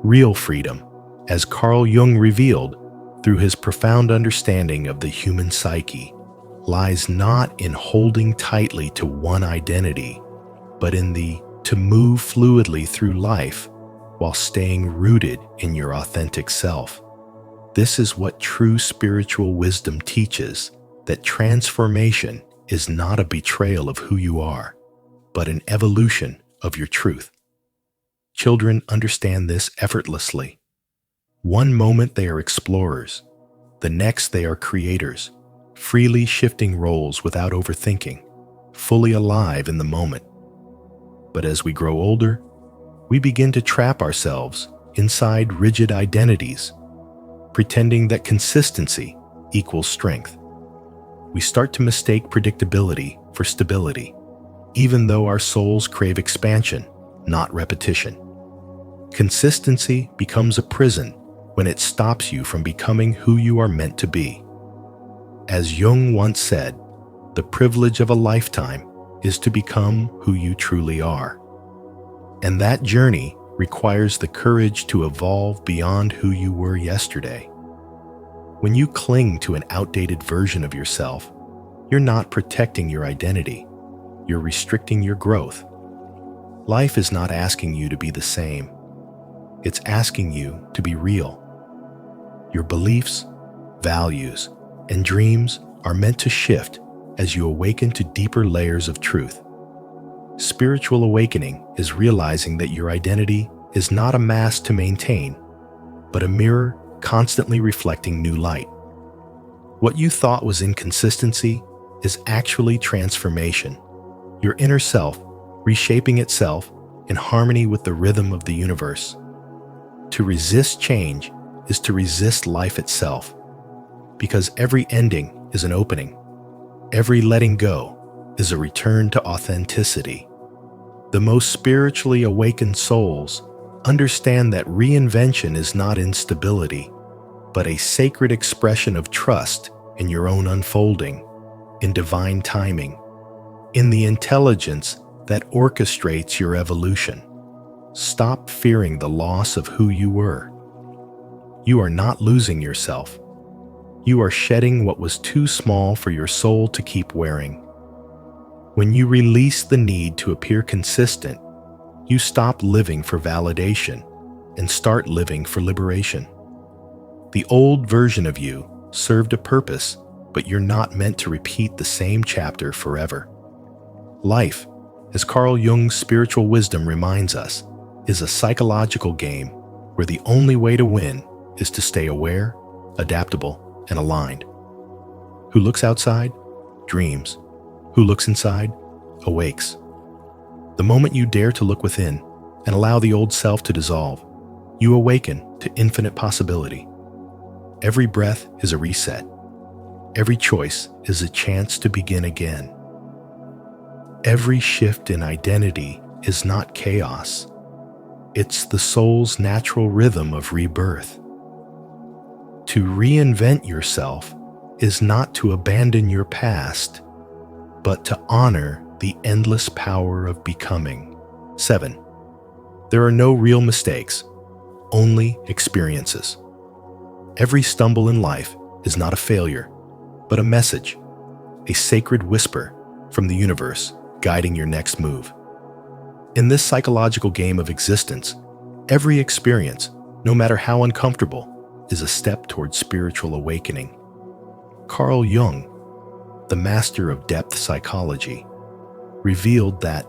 Real freedom, as Carl Jung revealed through his profound understanding of the human psyche, lies not in holding tightly to one identity, but in the to move fluidly through life while staying rooted in your authentic self. This is what true spiritual wisdom teaches, that transformation is not a betrayal of who you are, but an evolution of your truth. Children understand this effortlessly. One moment they are explorers, the next they are creators, freely shifting roles without overthinking, fully alive in the moment. But as we grow older, we begin to trap ourselves inside rigid identities, pretending that consistency equals strength. We start to mistake predictability for stability, even though our souls crave expansion, not repetition. Consistency becomes a prison when it stops you from becoming who you are meant to be. As Jung once said, the privilege of a lifetime is to become who you truly are. And that journey requires the courage to evolve beyond who you were yesterday. When you cling to an outdated version of yourself, you're not protecting your identity, you're restricting your growth. Life is not asking you to be the same. It's asking you to be real. Your beliefs, values, and dreams are meant to shift as you awaken to deeper layers of truth. Spiritual awakening is realizing that your identity is not a mask to maintain, but a mirror constantly reflecting new light. What you thought was inconsistency is actually transformation, your inner self reshaping itself in harmony with the rhythm of the universe. To resist change is to resist life itself, because every ending is an opening. Every letting go is a return to authenticity. The most spiritually awakened souls understand that reinvention is not instability, but a sacred expression of trust in your own unfolding, in divine timing, in the intelligence that orchestrates your evolution. Stop fearing the loss of who you were. You are not losing yourself. You are shedding what was too small for your soul to keep wearing. When you release the need to appear consistent, you stop living for validation and start living for liberation. The old version of you served a purpose, but you're not meant to repeat the same chapter forever. Life, as Carl Jung's spiritual wisdom reminds us, is a psychological game where the only way to win is to stay aware, adaptable, and aligned. Who looks outside, dreams. Who looks inside, awakes. The moment you dare to look within and allow the old self to dissolve, you awaken to infinite possibility. Every breath is a reset. Every choice is a chance to begin again. Every shift in identity is not chaos. It's the soul's natural rhythm of rebirth. To reinvent yourself is not to abandon your past, but to honor the endless power of becoming. 7. There are no real mistakes, only experiences. Every stumble in life is not a failure, but a message, a sacred whisper from the universe guiding your next move. In this psychological game of existence, every experience, no matter how uncomfortable, is a step towards spiritual awakening. Carl Jung, the master of depth psychology, revealed that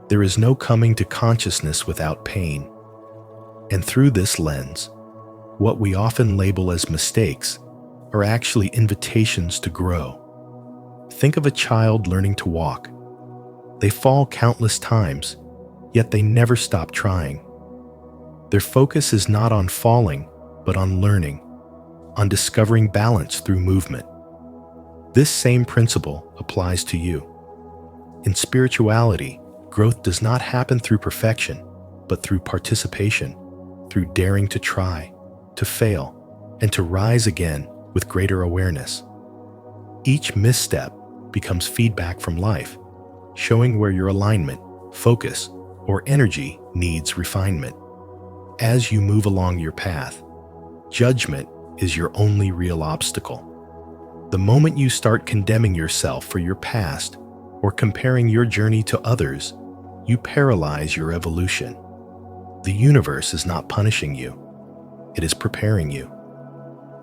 there is no coming to consciousness without pain. And through this lens, what we often label as mistakes are actually invitations to grow. Think of a child learning to walk. They fall countless times, yet they never stop trying. Their focus is not on falling, but on learning, on discovering balance through movement. This same principle applies to you. In spirituality, growth does not happen through perfection, but through participation, through daring to try, to fail, and to rise again with greater awareness. Each misstep becomes feedback from life, showing where your alignment, focus, or energy needs refinement. As you move along your path, judgment is your only real obstacle. The moment you start condemning yourself for your past or comparing your journey to others, you paralyze your evolution. The universe is not punishing you. It is preparing you.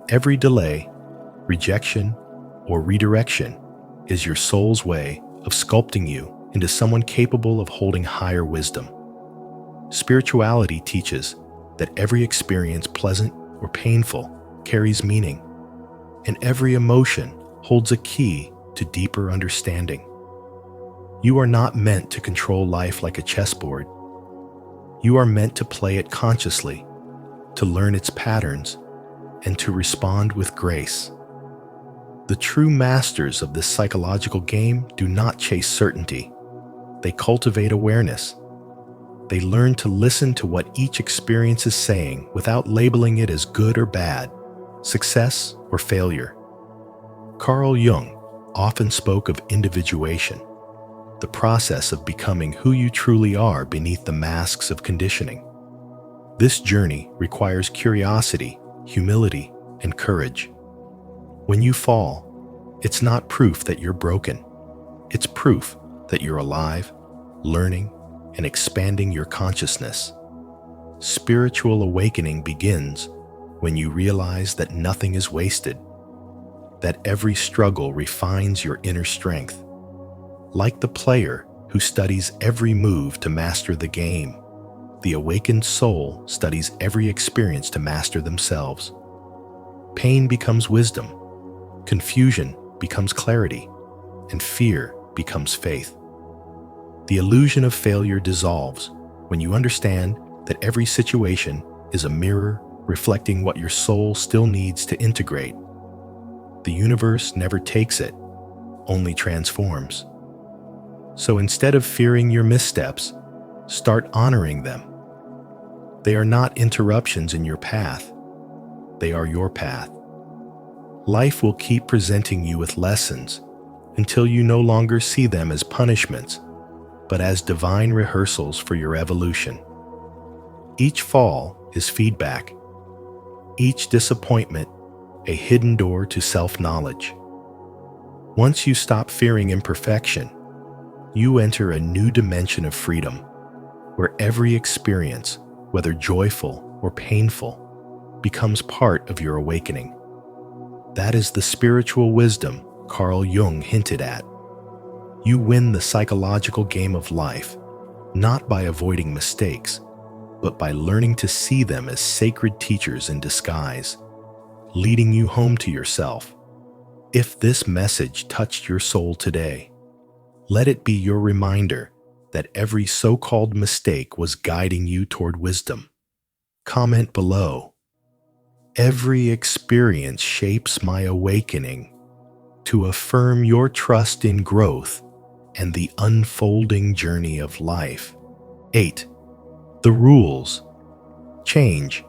Every delay, rejection, or redirection is your soul's way of sculpting you into someone capable of holding higher wisdom. Spirituality teaches that every experience, pleasant or painful, carries meaning, and every emotion holds a key to deeper understanding. You are not meant to control life like a chessboard. You are meant to play it consciously, to learn its patterns, and to respond with grace. The true masters of this psychological game do not chase certainty. They cultivate awareness. They learn to listen to what each experience is saying without labeling it as good or bad, success or failure. Carl Jung often spoke of individuation, the process of becoming who you truly are beneath the masks of conditioning. This journey requires curiosity, humility, and courage. When you fall, it's not proof that you're broken. It's proof that you're alive, learning, and expanding your consciousness. Spiritual awakening begins when you realize that nothing is wasted, that every struggle refines your inner strength. Like the player who studies every move to master the game, the awakened soul studies every experience to master themselves. Pain becomes wisdom, confusion becomes clarity, and fear becomes faith. The illusion of failure dissolves when you understand that every situation is a mirror reflecting what your soul still needs to integrate. The universe never takes it, only transforms. So instead of fearing your missteps, start honoring them. They are not interruptions in your path. They are your path. Life will keep presenting you with lessons until you no longer see them as punishments, but as divine rehearsals for your evolution. Each fall is feedback. Each disappointment, a hidden door to self-knowledge. Once you stop fearing imperfection, you enter a new dimension of freedom, where every experience, whether joyful or painful, becomes part of your awakening. That is the spiritual wisdom Carl Jung hinted at. You win the psychological game of life, not by avoiding mistakes, but by learning to see them as sacred teachers in disguise, leading you home to yourself. If this message touched your soul today, let it be your reminder that every so-called mistake was guiding you toward wisdom. Comment below. Every experience shapes my awakening, to affirm your trust in growth and the unfolding journey of life. 8. The rules. Change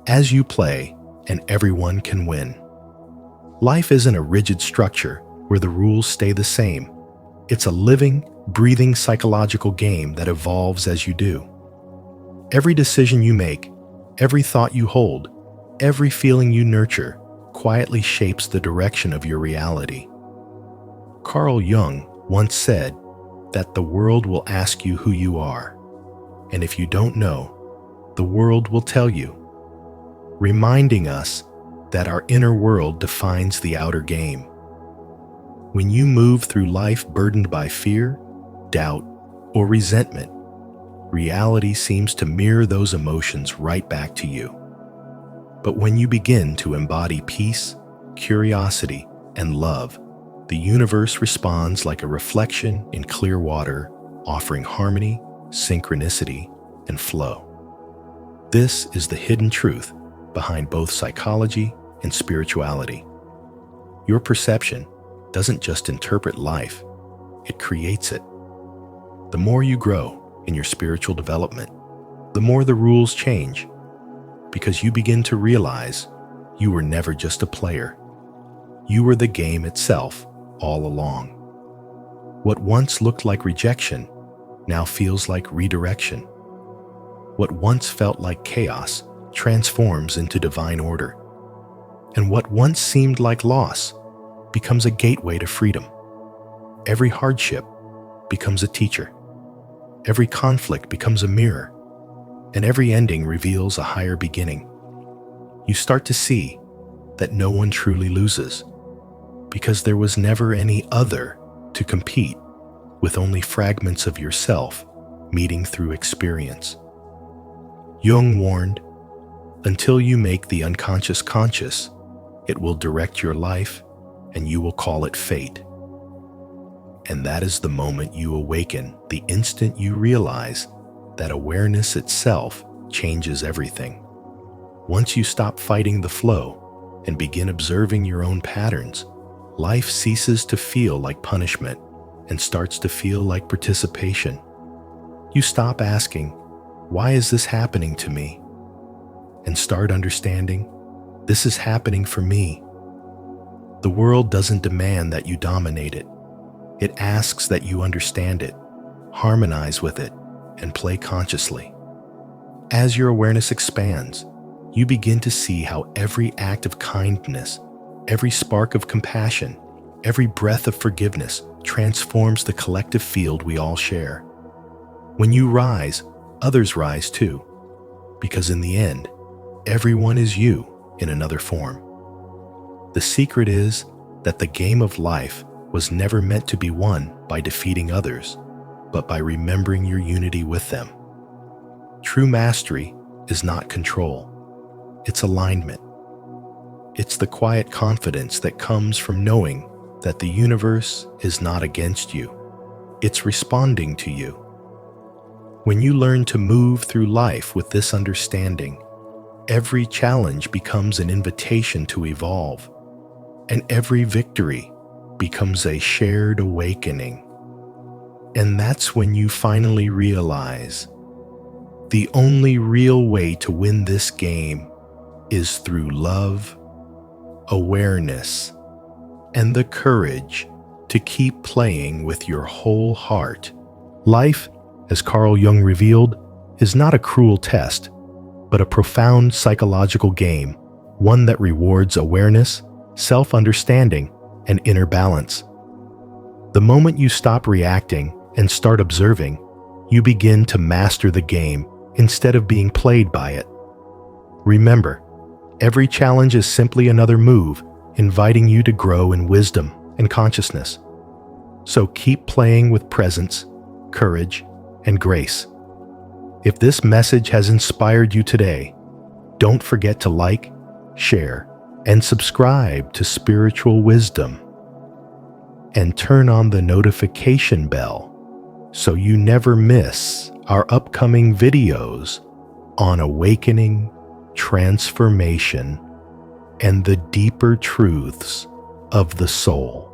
as you play, and everyone can win. Life isn't a rigid structure where the rules stay the same. It's a living, breathing psychological game that evolves as you do. Every decision you make, every thought you hold, every feeling you nurture quietly shapes the direction of your reality. Carl Jung once said that the world will ask you who you are, and if you don't know, the world will tell you, reminding us that our inner world defines the outer game. When you move through life burdened by fear, doubt, or resentment, reality seems to mirror those emotions right back to you. But when you begin to embody peace, curiosity, and love, the universe responds like a reflection in clear water, offering harmony, synchronicity, and flow. This is the hidden truth behind both psychology and spirituality. Your perception doesn't just interpret life, it creates it. The more you grow in your spiritual development, the more the rules change, because you begin to realize you were never just a player. You were the game itself all along. What once looked like rejection now feels like redirection. What once felt like chaos transforms into divine order. And what once seemed like loss becomes a gateway to freedom. Every hardship becomes a teacher. Every conflict becomes a mirror. And every ending reveals a higher beginning. You start to see that no one truly loses, because there was never any other to compete with, only fragments of yourself meeting through experience. Jung warned, until you make the unconscious conscious, it will direct your life and you will call it fate. And that is the moment you awaken, the instant you realize that awareness itself changes everything. Once you stop fighting the flow and begin observing your own patterns, life ceases to feel like punishment and starts to feel like participation. You stop asking, why is this happening to me? And start understanding, this is happening for me. The world doesn't demand that you dominate it. It asks that you understand it, harmonize with it, and play consciously. As your awareness expands, you begin to see how every act of kindness, every spark of compassion, every breath of forgiveness transforms the collective field we all share. When you rise, others rise too, because in the end, everyone is you in another form. The secret is that the game of life was never meant to be won by defeating others, but by remembering your unity with them. True mastery is not control, it's alignment. It's the quiet confidence that comes from knowing that the universe is not against you, it's responding to you. When you learn to move through life with this understanding, every challenge becomes an invitation to evolve, and every victory becomes a shared awakening. And that's when you finally realize the only real way to win this game is through love, awareness, and the courage to keep playing with your whole heart. Life, as Carl Jung revealed, is not a cruel test, but a profound psychological game, one that rewards awareness, self-understanding, and inner balance. The moment you stop reacting and start observing, you begin to master the game instead of being played by it. Remember, every challenge is simply another move, inviting you to grow in wisdom and consciousness. So keep playing with presence, courage, and grace. If this message has inspired you today, don't forget to like, share, and subscribe to Spiritual Wisdom. And turn on the notification bell so you never miss our upcoming videos on awakening, transformation, and the deeper truths of the soul.